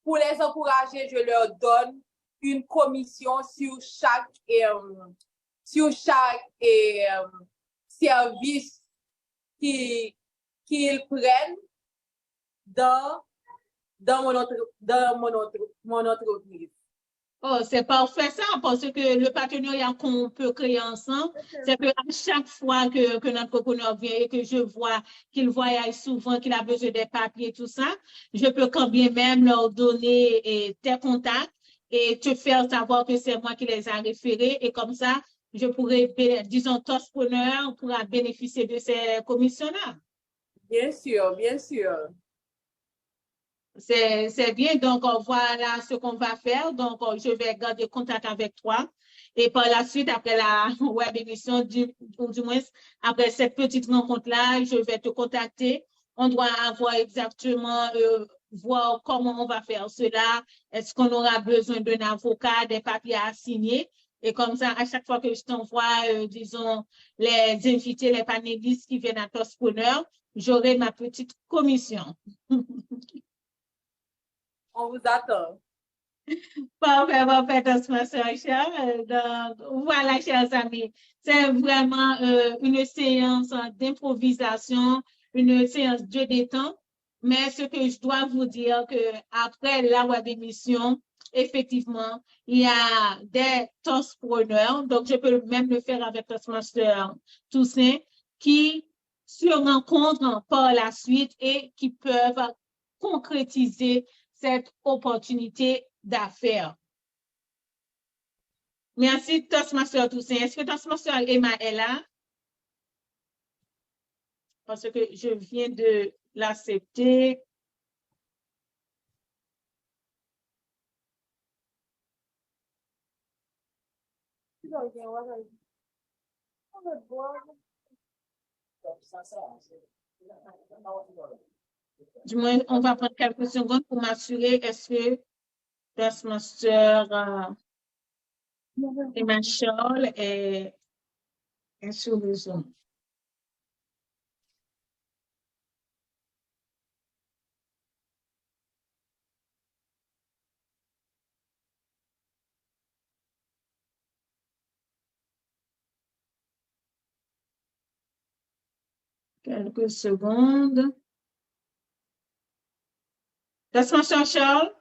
Speaker 3: pour les encourager, je leur donne une commission sur chaque service qu'ils prennent dans mon entreprise.
Speaker 1: Oh, c'est parfait ça, parce que le partenariat qu'on peut créer ensemble, c'est qu'à chaque fois que notre entrepreneur vient et que je vois qu'il voyage souvent, qu'il a besoin des papiers, tout ça, je peux quand bien même leur donner tes contacts et te faire savoir que c'est moi qui les a référés et comme ça, je pourrais, disons, Toastpreneur pourra bénéficier de ces commissions-là.
Speaker 3: Bien sûr.
Speaker 1: C'est bien. Donc, voilà ce qu'on va faire. Donc, je vais garder contact avec toi. Et par la suite, après la web émission, ou du moins, après cette petite rencontre-là, je vais te contacter. On doit avoir exactement, voir comment on va faire cela. Est-ce qu'on aura besoin d'un avocat, des papiers à signer? Et comme ça, à chaque fois que je t'envoie, disons, les invités, les panélistes qui viennent à Toastpreneur, j'aurai ma petite commission.
Speaker 3: On vous attend.
Speaker 1: Parfait, Toastmaster Charles. Donc, voilà, chers amis, c'est vraiment une séance d'improvisation, une séance de détente. Mais ce que je dois vous dire, que après la web émission, effectivement, il y a des Toastpreneurs, donc je peux même le faire avec Toastmaster Toussaint, qui se rencontrent par la suite et qui peuvent concrétiser cette opportunité d'affaires. Merci, Toastmaster Toussaint. Est-ce que Toastmaster Emma est là? Parce que je viens de l'accepter. Du moins, on va prendre quelques secondes pour m'assurer est-ce que Toastmaster Emma Charles est sur le Zoom. Quelques secondes. Toastmaster Charles?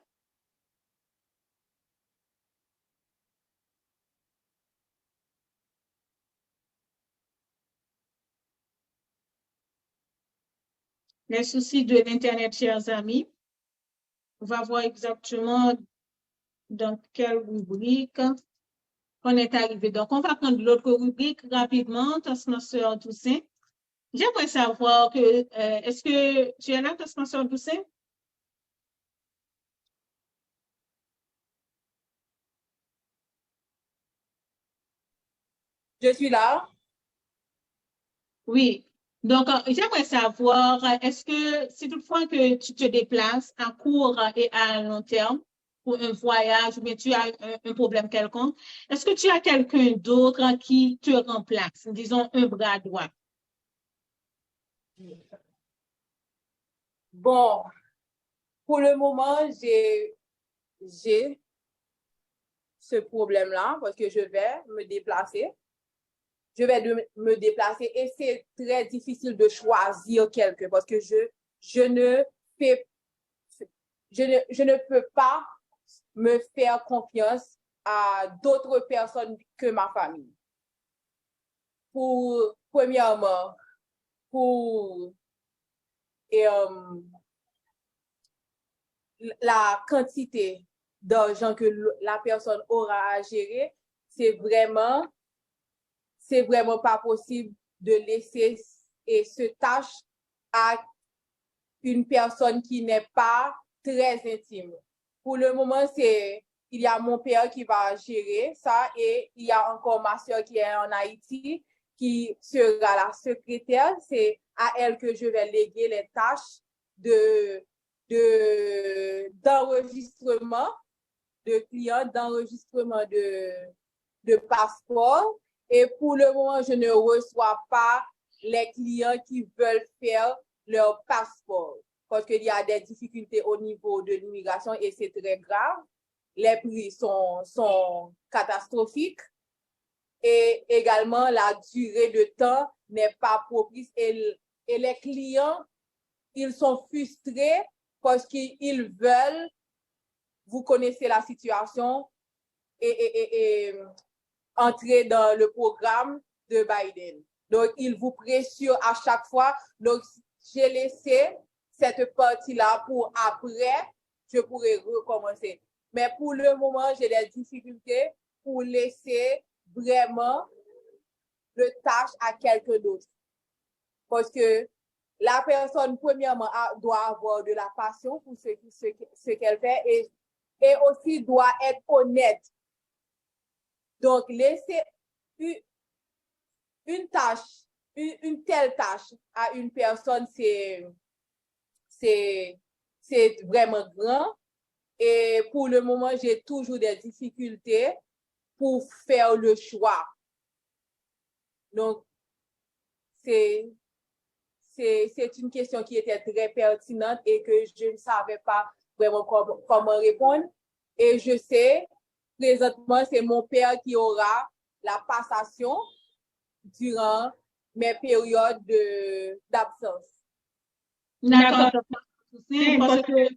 Speaker 1: Les soucis de l'Internet, chers amis. On va voir exactement dans quelle rubrique on est arrivé. Donc, on va prendre l'autre rubrique rapidement, Toastmaster Toussaint. J'aimerais savoir est-ce que tu es là, Toastmaster Toussaint?
Speaker 3: Je suis là.
Speaker 1: Oui. Donc, j'aimerais savoir, est-ce que si toutefois que tu te déplaces à court et à long terme pour un voyage ou bien tu as un problème quelconque, est-ce que tu as quelqu'un d'autre qui te remplace, disons un bras droit?
Speaker 3: Bon, pour le moment, j'ai ce problème-là parce que je vais me déplacer. Je vais me déplacer et c'est très difficile de choisir quelqu'un parce que je ne fais, je ne peux pas me faire confiance à d'autres personnes que ma famille. Premièrement, pour la quantité d'argent que la personne aura à gérer, c'est vraiment pas possible de laisser ce tâche à une personne qui n'est pas très intime. Pour le moment, il y a mon père qui va gérer ça et il y a encore ma soeur qui est en Haïti qui sera la secrétaire. C'est à elle que je vais léguer les tâches d'enregistrement de clients, d'enregistrement de passeport. Et pour le moment, je ne reçois pas les clients qui veulent faire leur passeport parce qu'il y a des difficultés au niveau de l'immigration et c'est très grave. Les prix sont catastrophiques et également la durée de temps n'est pas propice et les clients, ils sont frustrés parce qu'ils veulent, vous connaissez la situation, et entrer dans le programme de Biden. Donc, il vous pressure à chaque fois. Donc, j'ai laissé cette partie-là pour après, je pourrais recommencer. Mais pour le moment, j'ai des difficultés pour laisser vraiment le tâche à quelqu'un d'autre. Parce que la personne, premièrement, doit avoir de la passion pour ce qu'elle fait et aussi doit être honnête. Donc, laisser une tâche, une telle tâche à une personne, c'est vraiment grand. Et pour le moment, j'ai toujours des difficultés pour faire le choix. Donc, c'est une question qui était très pertinente et que je ne savais pas vraiment comment répondre. Et je sais, présentement, c'est mon père qui aura la passation durant mes périodes d'absence.
Speaker 1: D'accord, parce que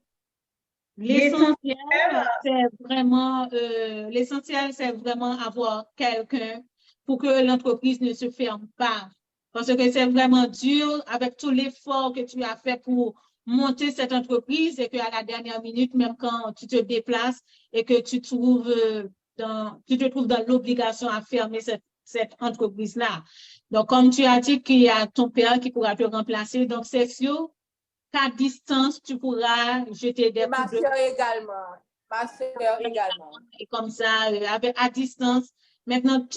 Speaker 1: l'essentiel, c'est vraiment avoir quelqu'un pour que l'entreprise ne se ferme pas. Parce que c'est vraiment dur avec tout l'effort que tu as fait pour monter cette entreprise et qu'à la dernière minute, même quand tu te déplaces et que tu te trouves dans l'obligation à fermer cette entreprise-là. Donc, comme tu as dit qu'il y a ton père qui pourra te remplacer, donc c'est sûr qu'à distance, tu pourras jeter des
Speaker 3: coups de... Ma soeur également. Ma soeur également.
Speaker 1: Et comme ça, à distance, maintenant,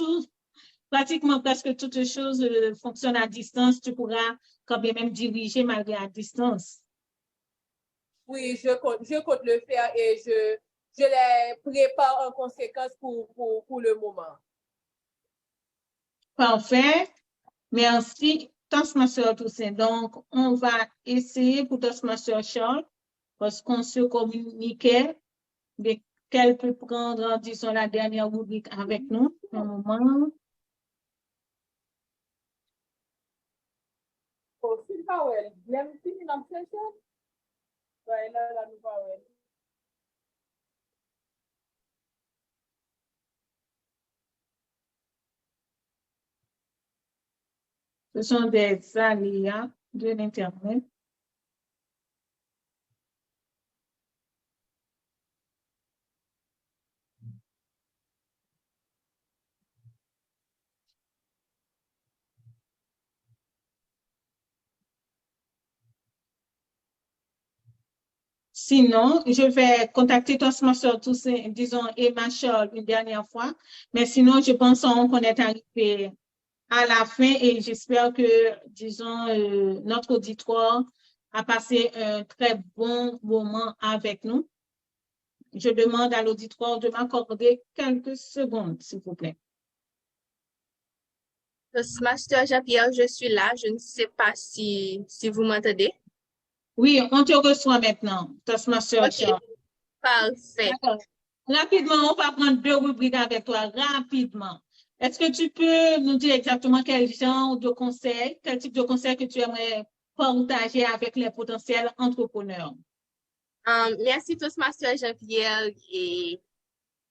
Speaker 1: pratiquement presque toutes les choses fonctionnent à distance. Tu pourras quand même diriger malgré à distance.
Speaker 3: Oui, je compte le faire et je les prépare en conséquence pour le moment.
Speaker 1: Parfait. Merci. Toastmaster Toussaint. Donc, on va essayer pour Toastmaster Charles parce qu'on se communiquait, mais qu'elle peut prendre, disons, la dernière rubrique avec nous. Un moment.
Speaker 3: Oh, c'est pas well. L'aime fini dans le session? Ouais, là, nous pas well.
Speaker 1: Ce sont des aléas de l'Internet. Sinon, je vais contacter Toastmaster Toussaint, disons, et Machol une dernière fois. Mais sinon, je pense qu'on est arrivé à la fin et j'espère que, disons, notre auditoire a passé un très bon moment avec nous. Je demande à l'auditoire de m'accorder quelques secondes, s'il vous plaît.
Speaker 2: Toastmaster Jean-Pierre, je suis là. Je ne sais pas si vous m'entendez.
Speaker 1: Oui, on te reçoit maintenant, Toastmaster Charles.
Speaker 2: Parfait.
Speaker 1: Rapidement, on va prendre 2 rubriques avec toi, rapidement. Est-ce que tu peux nous dire exactement quel genre de conseils, quel type de conseils que tu aimerais partager avec les potentiels entrepreneurs?
Speaker 2: Merci Toastmaster Jean-Pierre. Et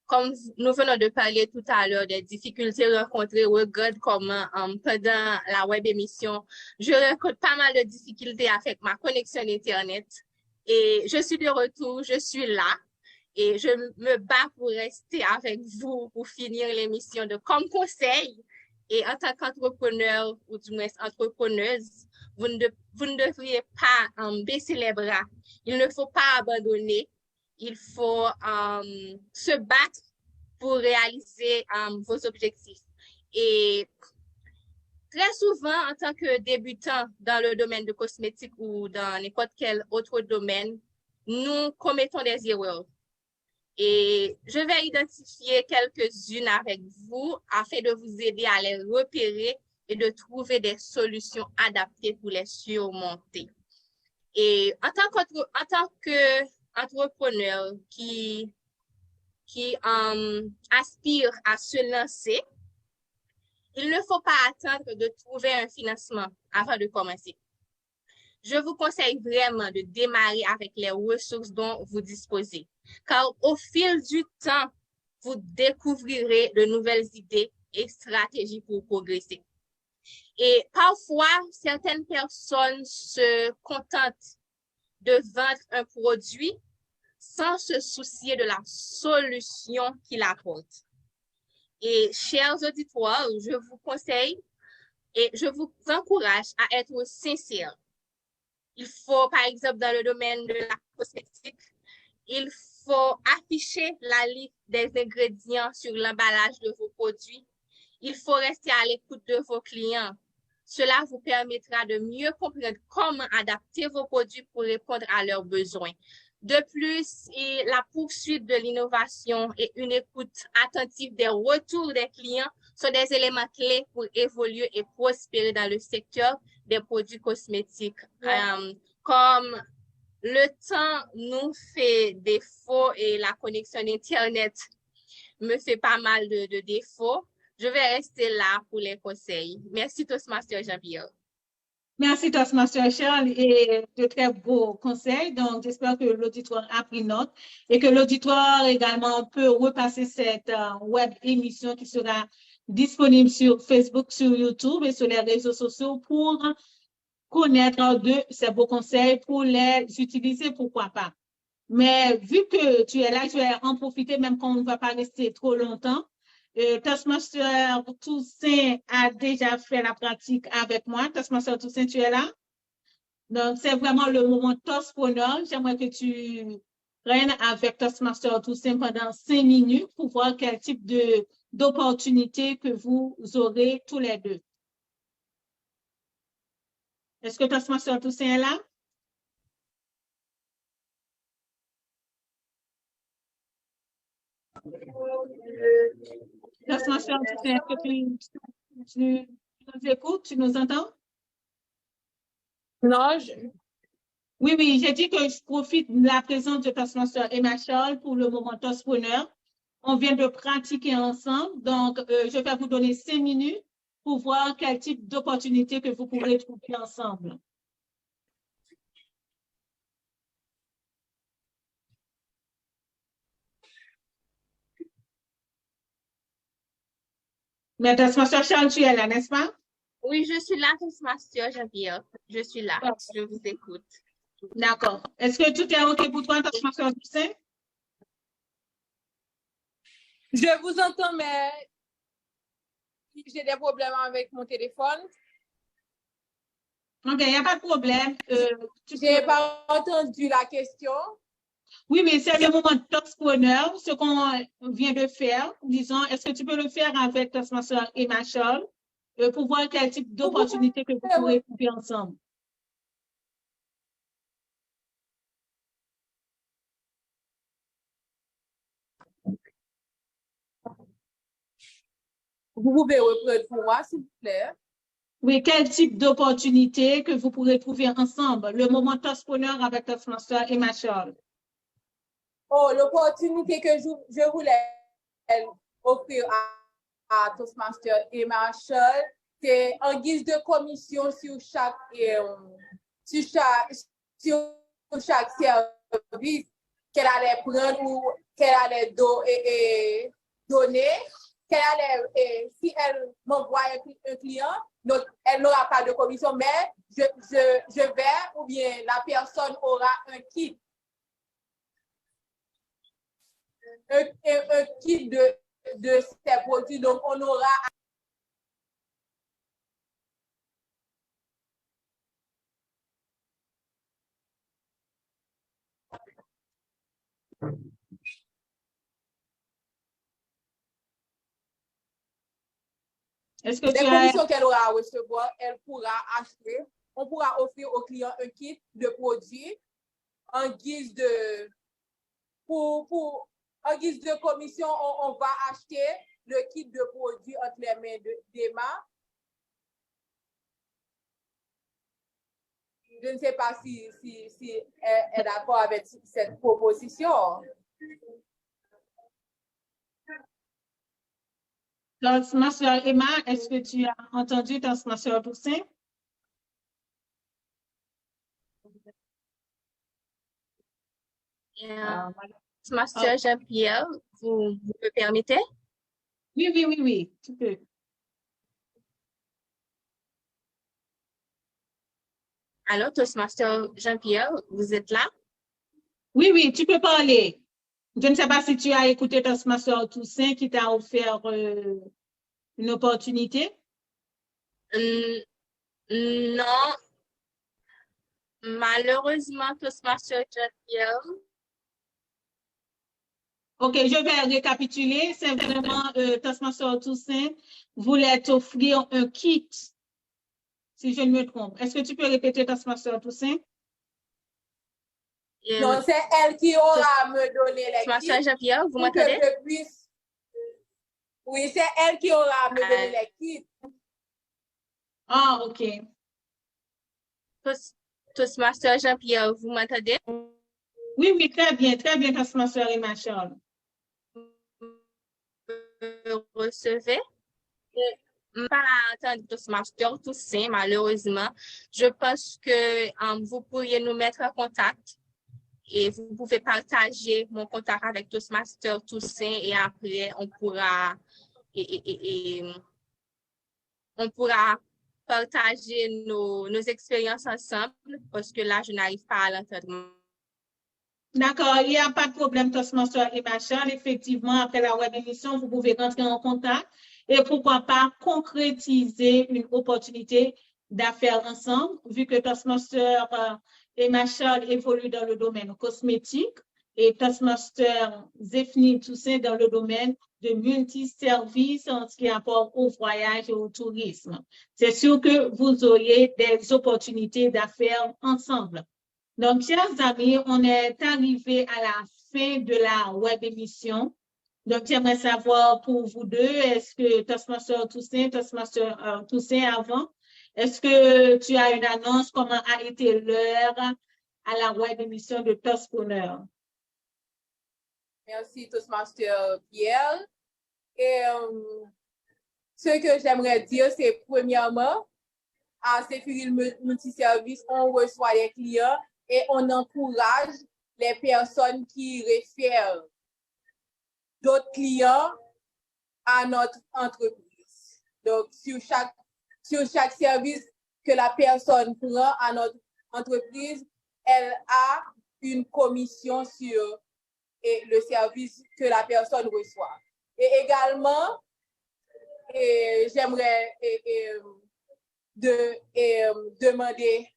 Speaker 2: comme nous venons de parler tout à l'heure des difficultés rencontrées, regarde comment pendant la web émission, je rencontre pas mal de difficultés avec ma connexion Internet. Et je suis de retour, je suis là. Et je me bats pour rester avec vous pour finir l'émission de comme conseil. Et en tant qu'entrepreneur, ou du moins entrepreneuse, vous ne devriez pas baisser les bras. Il ne faut pas abandonner. Il faut se battre pour réaliser vos objectifs. Et très souvent, en tant que débutant dans le domaine de cosmétique ou dans n'importe quel autre domaine, nous commettons des erreurs. Et je vais identifier quelques-unes avec vous afin de vous aider à les repérer et de trouver des solutions adaptées pour les surmonter. Et en tant qu'entrepreneur qui aspire à se lancer, il ne faut pas attendre de trouver un financement avant de commencer. Je vous conseille vraiment de démarrer avec les ressources dont vous disposez, car au fil du temps, vous découvrirez de nouvelles idées et stratégies pour progresser. Et parfois, certaines personnes se contentent de vendre un produit sans se soucier de la solution qu'il apporte. Et chers auditeurs, je vous conseille et je vous encourage à être sincères. Il faut, par exemple, dans le domaine de la cosmétique, il faut afficher la liste des ingrédients sur l'emballage de vos produits. Il faut rester à l'écoute de vos clients. Cela vous permettra de mieux comprendre comment adapter vos produits pour répondre à leurs besoins. De plus, la poursuite de l'innovation et une écoute attentive des retours des clients sont des éléments clés pour évoluer et prospérer dans le secteur des produits cosmétiques. Comme le temps nous fait défaut et la connexion Internet me fait pas mal de défauts, je vais rester là pour les conseils. Merci Toastmaster Jean-Pierre.
Speaker 1: Merci Toastmaster Charles et de très beaux conseils. Donc, j'espère que l'auditoire a pris note et que l'auditoire également peut repasser cette web émission qui sera disponible sur Facebook, sur YouTube et sur les réseaux sociaux pour connaître de ces beaux conseils, pour les utiliser, pourquoi pas. Mais vu que tu es là, je vais en profiter même quand on ne va pas rester trop longtemps. Toastmaster Toussaint a déjà fait la pratique avec moi. Toastmaster Toussaint, tu es là? Donc, c'est vraiment le moment Toastpreneur. J'aimerais que tu prennes avec Toastmaster Toussaint pendant 5 minutes pour voir quel type d'opportunité que vous aurez tous les deux. Est-ce que Toastmaster Toussaint est là? Toastmaster Toussaint, est-ce que tu nous écoutes? Tu nous entends?
Speaker 3: Non,
Speaker 1: Oui, j'ai dit que je profite de la présence de Toastmaster et Machol pour le moment Toastpreneur. On vient de pratiquer ensemble, donc je vais vous donner 5 minutes pour voir quel type d'opportunité que vous pourrez trouver ensemble. Mais Toastmaster Charles, tu es là, n'est-ce pas?
Speaker 2: Oui, je suis là, Toastmaster Jean-Pierre. Je suis là. Je vous écoute.
Speaker 1: D'accord. Est-ce que tout est OK pour toi, Toastmaster Toussaint?
Speaker 3: je vous entends, mais j'ai des problèmes avec mon téléphone.
Speaker 1: OK, il n'y a pas de problème.
Speaker 3: Je n'ai pas entendu la question.
Speaker 1: Oui, mais c'est le moment de Toastpreneur, ce qu'on vient de faire. Disons, est-ce que tu peux le faire avec Toastmaster et Marshall pour voir quel type d'opportunité que vous pourrez trouver ensemble?
Speaker 3: Vous pouvez reprendre pour moi, s'il vous plaît.
Speaker 1: Oui, quel type d'opportunité que vous pourrez trouver ensemble? Le moment Toastpreneur avec Toastmaster et Marshall.
Speaker 3: Oh, l'opportunité que je voulais offrir à Toastmaster et Marshall, c'est en guise de commission sur chaque service qu'elle allait prendre ou qu'elle allait donner, si elle m'envoie un client, elle n'aura pas de commission, mais je vais ou bien la personne aura un kit. Un kit de ces produits, donc on aura
Speaker 1: Est-ce que
Speaker 3: les
Speaker 1: tu as...
Speaker 3: commissions qu'elle aura à recevoir, elle pourra acheter. On pourra offrir au client un kit de produits en guise de en guise de commission, on va acheter le kit de produits entre les mains d'Emma. Je ne sais pas si elle est d'accord avec cette proposition.
Speaker 1: Toastmaster Emma, est-ce que tu as entendu Toastmaster Toussaint?
Speaker 2: Toastmaster Jean-Pierre, vous me permettez?
Speaker 1: Oui, tu peux.
Speaker 2: Allô, Toastmaster Jean-Pierre, vous êtes là?
Speaker 1: Oui, tu peux parler. Je ne sais pas si tu as écouté Toastmaster Toussaint qui t'a offert une opportunité.
Speaker 2: Non, malheureusement, Toastmaster Jean-Pierre.
Speaker 1: OK, je vais récapituler. C'est vraiment Toastmaster Toussaint voulait t'offrir un kit, si je ne me trompe. Est-ce que tu peux répéter Toastmaster Toussaint?
Speaker 3: Non, c'est elle qui aura à me donner les
Speaker 2: Toastmaster
Speaker 3: kits.
Speaker 2: Jean-Pierre, vous
Speaker 3: pour que
Speaker 2: m'entendez?
Speaker 3: je puisse... Oui, c'est elle qui aura à me donner les kits.
Speaker 1: Ah, OK.
Speaker 2: Toastmaster Jean-Pierre, vous m'entendez?
Speaker 1: Oui, très bien, Toastmaster et Marshall.
Speaker 2: Recevez. Pas entendre Toastmaster Toussaint, malheureusement. Je pense que vous pourriez nous mettre en contact et vous pouvez partager mon contact avec Toastmaster Toussaint et après on pourra on pourra partager nos expériences ensemble parce que là, je n'arrive pas à l'entendre.
Speaker 1: D'accord, il n'y a pas de problème, Toastmaster et Marshall. Effectivement, après la web émission, vous pouvez rentrer en contact et pourquoi pas concrétiser une opportunité d'affaires ensemble, vu que Toastmaster et Marshall évoluent dans le domaine cosmétique et Toastmaster Zéphine Toussaint dans le domaine de multiservices en ce qui rapporte au voyage et au tourisme. C'est sûr que vous auriez des opportunités d'affaires ensemble. Donc, chers amis, on est arrivé à la fin de la web émission. Donc, j'aimerais savoir pour vous deux, est-ce que Toastmaster Toussaint avant, est-ce que tu as une annonce, comment a été l'heure à la web émission de Toastpreneur?
Speaker 3: Merci, Toastmaster Pierre. Et ce que j'aimerais dire, c'est premièrement, à Zéphine Multiservice, on reçoit les clients et on encourage les personnes qui réfèrent d'autres clients à notre entreprise. Donc, sur chaque service que la personne prend à notre entreprise, elle a une commission sur le service que la personne reçoit. Et également, j'aimerais demander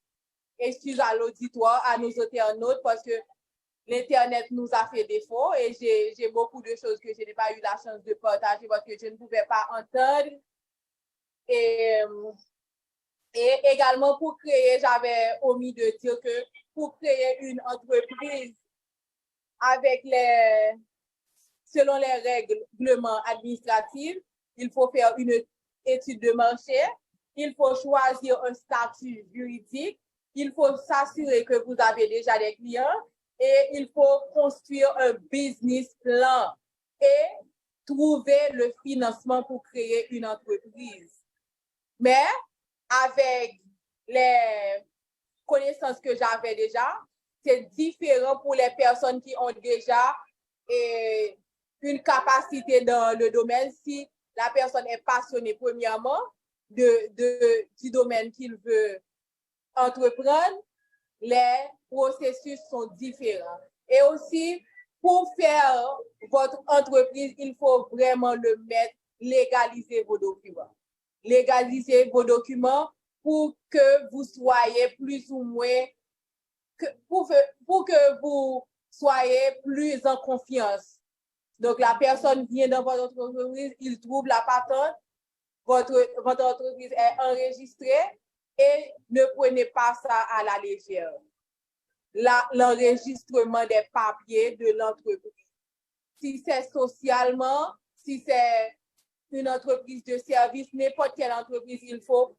Speaker 3: excuse à l'auditoire, à nos internautes, parce que l'Internet nous a fait défaut et j'ai beaucoup de choses que je n'ai pas eu la chance de partager parce que je ne pouvais pas entendre. Et également pour créer, j'avais omis de dire que pour créer une entreprise selon les règlements administratifs, il faut faire une étude de marché, il faut choisir un statut juridique, il faut s'assurer que vous avez déjà des clients et il faut construire un business plan et trouver le financement pour créer une entreprise. Mais avec les connaissances que j'avais déjà, c'est différent pour les personnes qui ont déjà une capacité dans le domaine. Si la personne est passionnée premièrement du domaine qu'il veut entreprendre, les processus sont différents. Et aussi, pour faire votre entreprise, il faut vraiment le mettre, légaliser vos documents. Légaliser vos documents pour que vous soyez plus ou moins, pour que vous soyez plus en confiance. Donc, la personne vient dans votre entreprise, il trouve la patente, votre entreprise est enregistrée et ne prenez pas ça à la légère. L'enregistrement des papiers de l'entreprise. Si c'est socialement, si c'est une entreprise de service, n'importe quelle entreprise, il faut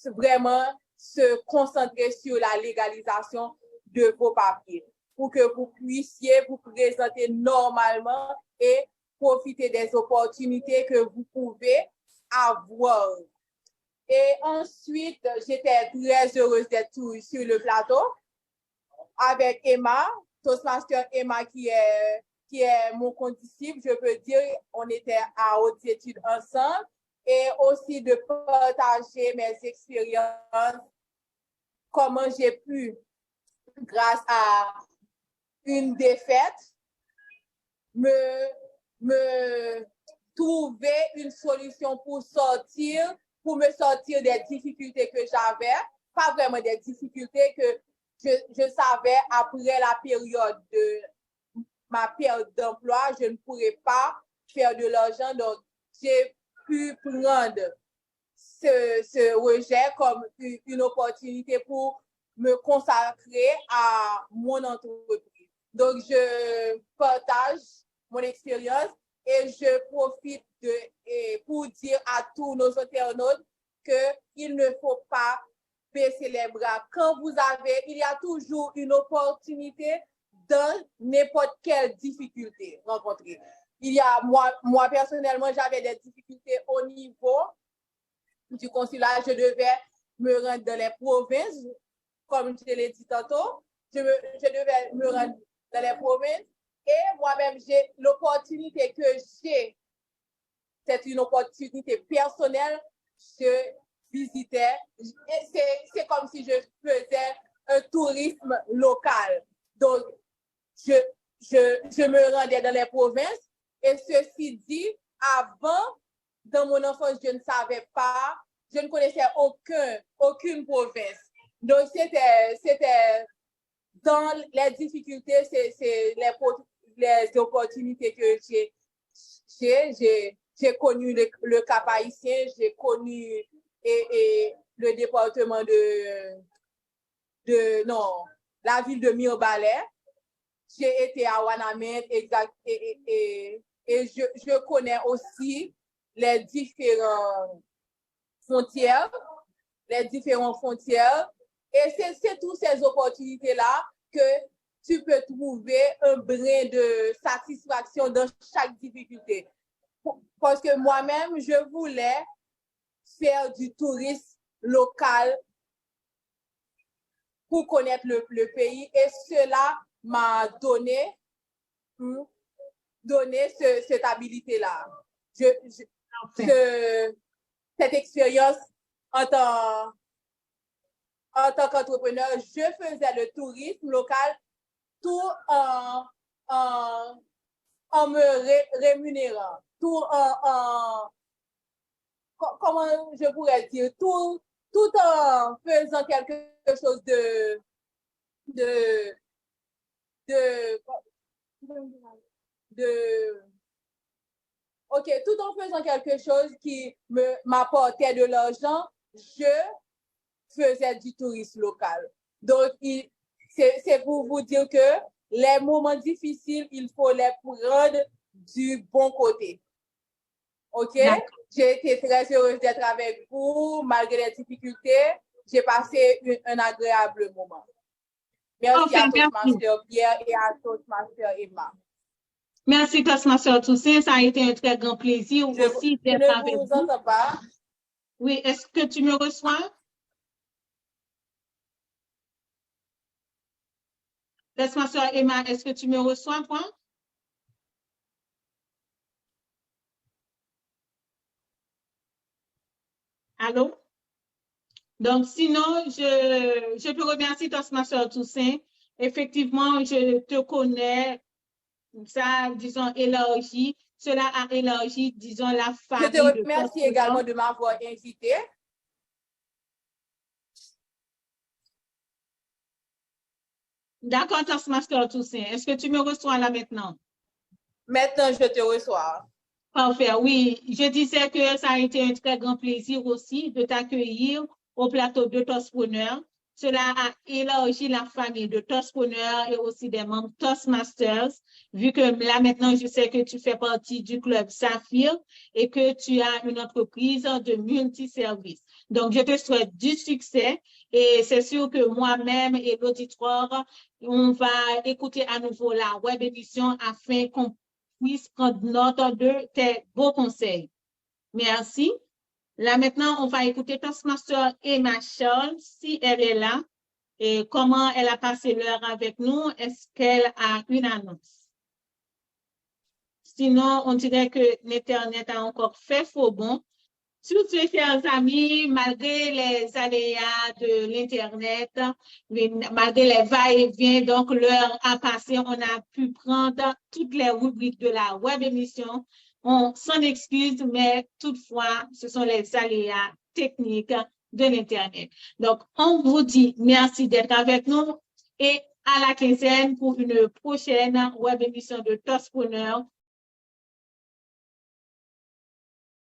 Speaker 3: vraiment se concentrer sur la légalisation de vos papiers pour que vous puissiez vous présenter normalement et profiter des opportunités que vous pouvez avoir. Et ensuite, j'étais très heureuse d'être sur le plateau avec Emma, Toastmaster Emma qui est mon condisciple, je peux dire, on était à haute étude ensemble et aussi de partager mes expériences, comment j'ai pu, grâce à une défaite, me trouver une solution pour me sortir des difficultés que j'avais, pas vraiment des difficultés que je savais après la période de ma perte d'emploi, je ne pourrais pas faire de l'argent. Donc, j'ai pu prendre ce rejet comme une opportunité pour me consacrer à mon entreprise. Donc, je partage mon expérience et je profite pour dire à tous nos internautes qu'il ne faut pas baisser les bras. Quand il y a toujours une opportunité dans n'importe quelle difficulté rencontrée. Moi personnellement, j'avais des difficultés au niveau du consulat. Je devais me rendre dans les provinces, comme je l'ai dit tantôt. Je devais me rendre dans les provinces et moi-même, j'ai l'opportunité que j'ai. C'est une opportunité personnelle. Je visitais. C'est comme si je faisais un tourisme local. Donc, je me rendais dans les provinces et ceci dit, avant, dans mon enfance, je ne savais pas, je ne connaissais aucune province. Donc, c'était dans les difficultés, c'est les opportunités que j'ai connu le Cap Haïtien, j'ai connu et le département la ville de Mirbalais. J'ai été à Ouanamène, exact, et je connais aussi les différentes frontières. Et c'est toutes ces opportunités-là que tu peux trouver un brin de satisfaction dans chaque difficulté. Parce que moi-même, je voulais faire du tourisme local pour connaître le pays et cela m'a donné cette habilité-là. Cette expérience en tant qu'entrepreneur, je faisais le tourisme local tout en me rémunérant, tout comment je pourrais dire, tout en faisant quelque chose OK, tout en faisant quelque chose qui m'apportait de l'argent, je faisais du tourisme local. Donc, c'est pour vous dire que les moments difficiles, il faut les prendre du bon côté. OK? J'ai été très heureuse d'être avec vous, malgré les difficultés. J'ai passé un agréable moment. Merci à Toastmaster Pierre et à Toastmaster Emma.
Speaker 1: Merci Toastmaster Toussaint, ça a été un très grand plaisir aussi d'être avec vous.
Speaker 3: Je ne vous entends pas.
Speaker 1: Oui, est-ce que tu me reçois? Toastmaster Emma, est-ce que tu me reçois, toi? Allô? Donc, sinon, je te remercie, Toastmaster Toussaint. Effectivement, je te connais, ça, disons, élargi. Cela a élargi, disons, la famille.
Speaker 3: Je te remercie également de m'avoir invité.
Speaker 1: D'accord, Toastmaster Toussaint. Est-ce que tu me reçois là maintenant?
Speaker 3: Maintenant, je te reçois.
Speaker 1: Parfait, oui. Je disais que ça a été un très grand plaisir aussi de t'accueillir au plateau de Toastpreneur. Cela a élargi la famille de Toastpreneur et aussi des membres Toastmasters, vu que là maintenant, je sais que tu fais partie du club Saphir et que tu as une entreprise de multiservices. Donc, je te souhaite du succès et c'est sûr que moi-même et l'auditoire, on va écouter à nouveau la web émission afin qu'on puisse prendre note de tes beaux conseils. Merci. Là, maintenant, on va écouter Toastmaster Emma Charles, si elle est là, et comment elle a passé l'heure avec nous. Est-ce qu'elle a une annonce? Sinon, on dirait que l'Internet a encore fait faux bon. Surtout, chers amis, malgré les aléas de l'Internet, malgré les va-et-vient, donc l'heure a passé, on a pu prendre toutes les rubriques de la web émission. On s'en excuse, mais toutefois, ce sont les aléas techniques de l'Internet. Donc, on vous dit merci d'être avec nous et à la quinzaine pour une prochaine web émission de Toastpreneur